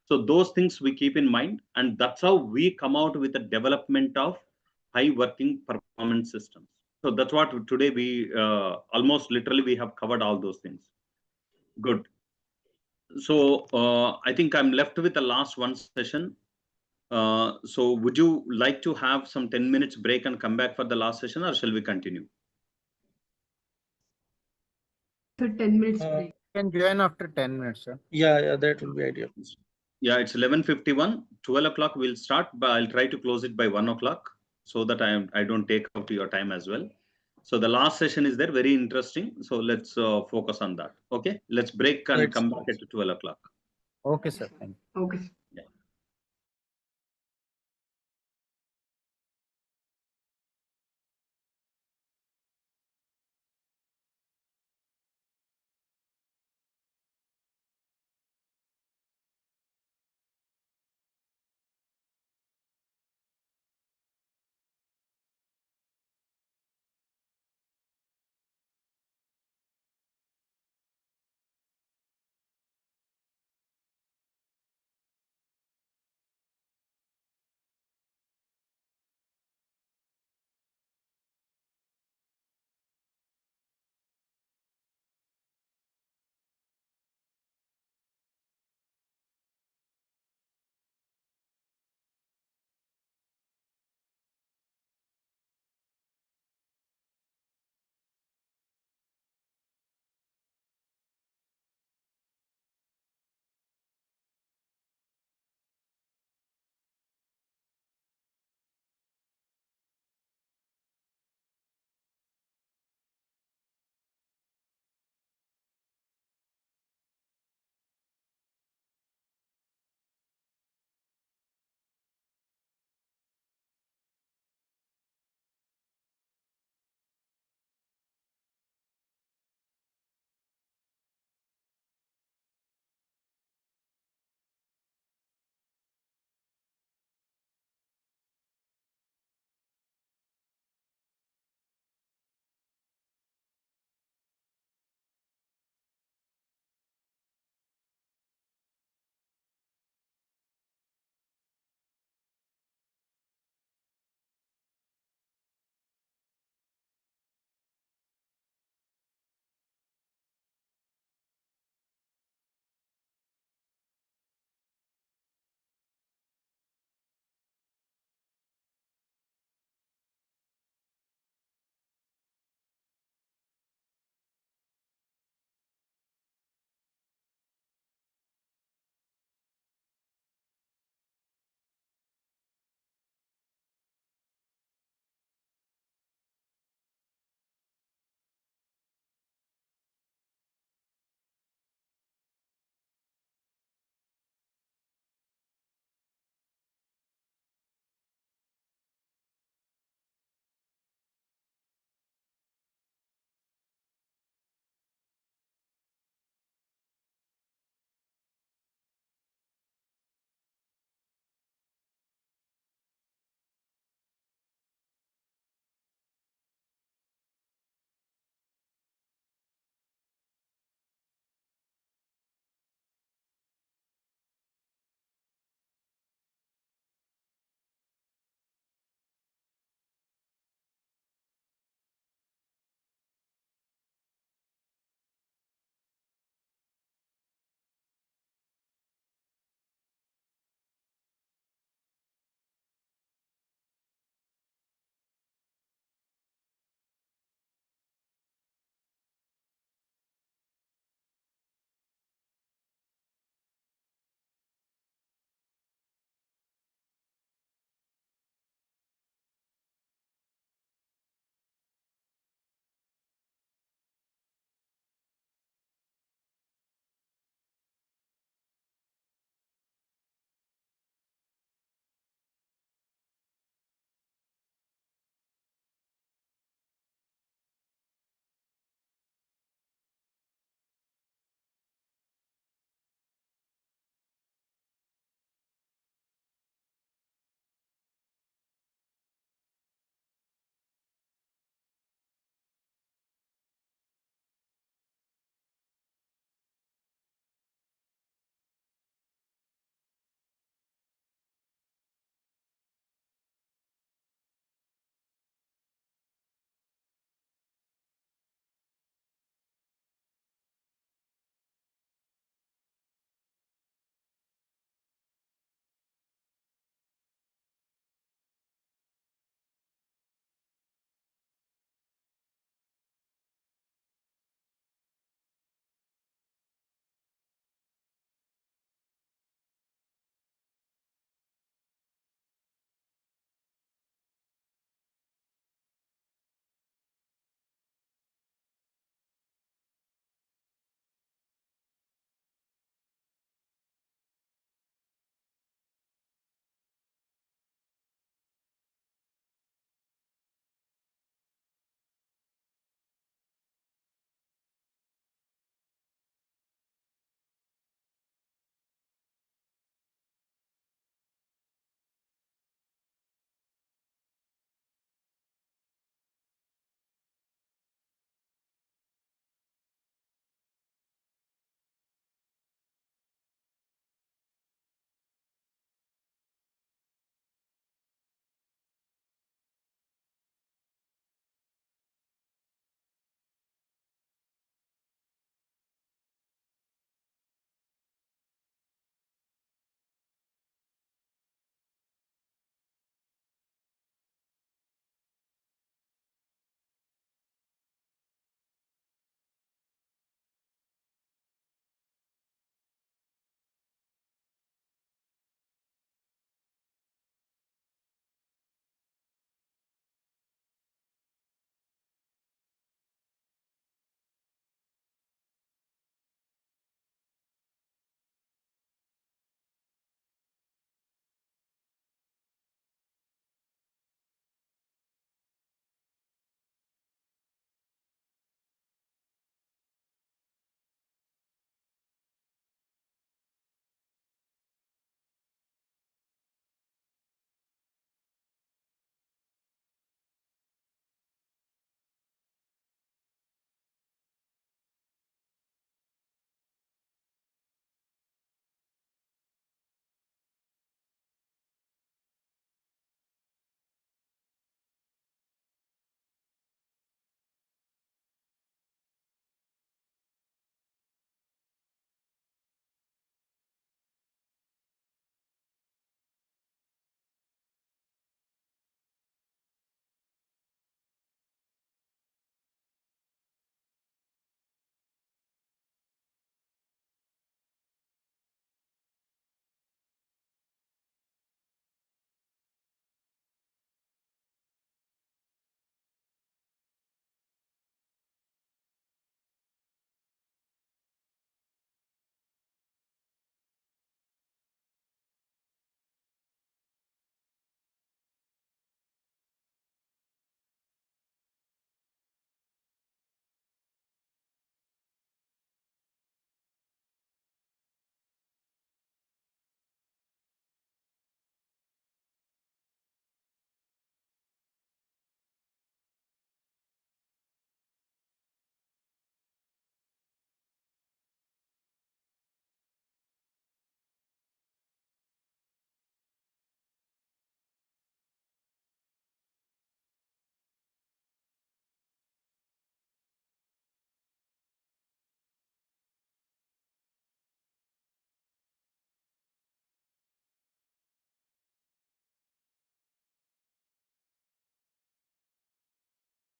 So those things we keep in mind, and that's how we come out with the development of high working performance systems. So that's what today we almost literally we have covered all those things. Good. So I think I'm left with the last one session. So would you like to have some 10 minutes break and come back for the last session, or shall we continue? So 10 minutes Uh, break. Can join after 10 minutes, sir. yeah, that will be ideal. Yeah, it's 11:51. 12 o'clock we'll start, but I'll try to close it by 1 o'clock so that I don't take up your time as well. So the last session is there, very interesting. So let's focus on that. Okay, let's break and Right. come back at 12 o'clock. Okay, sir. Thank you. Okay.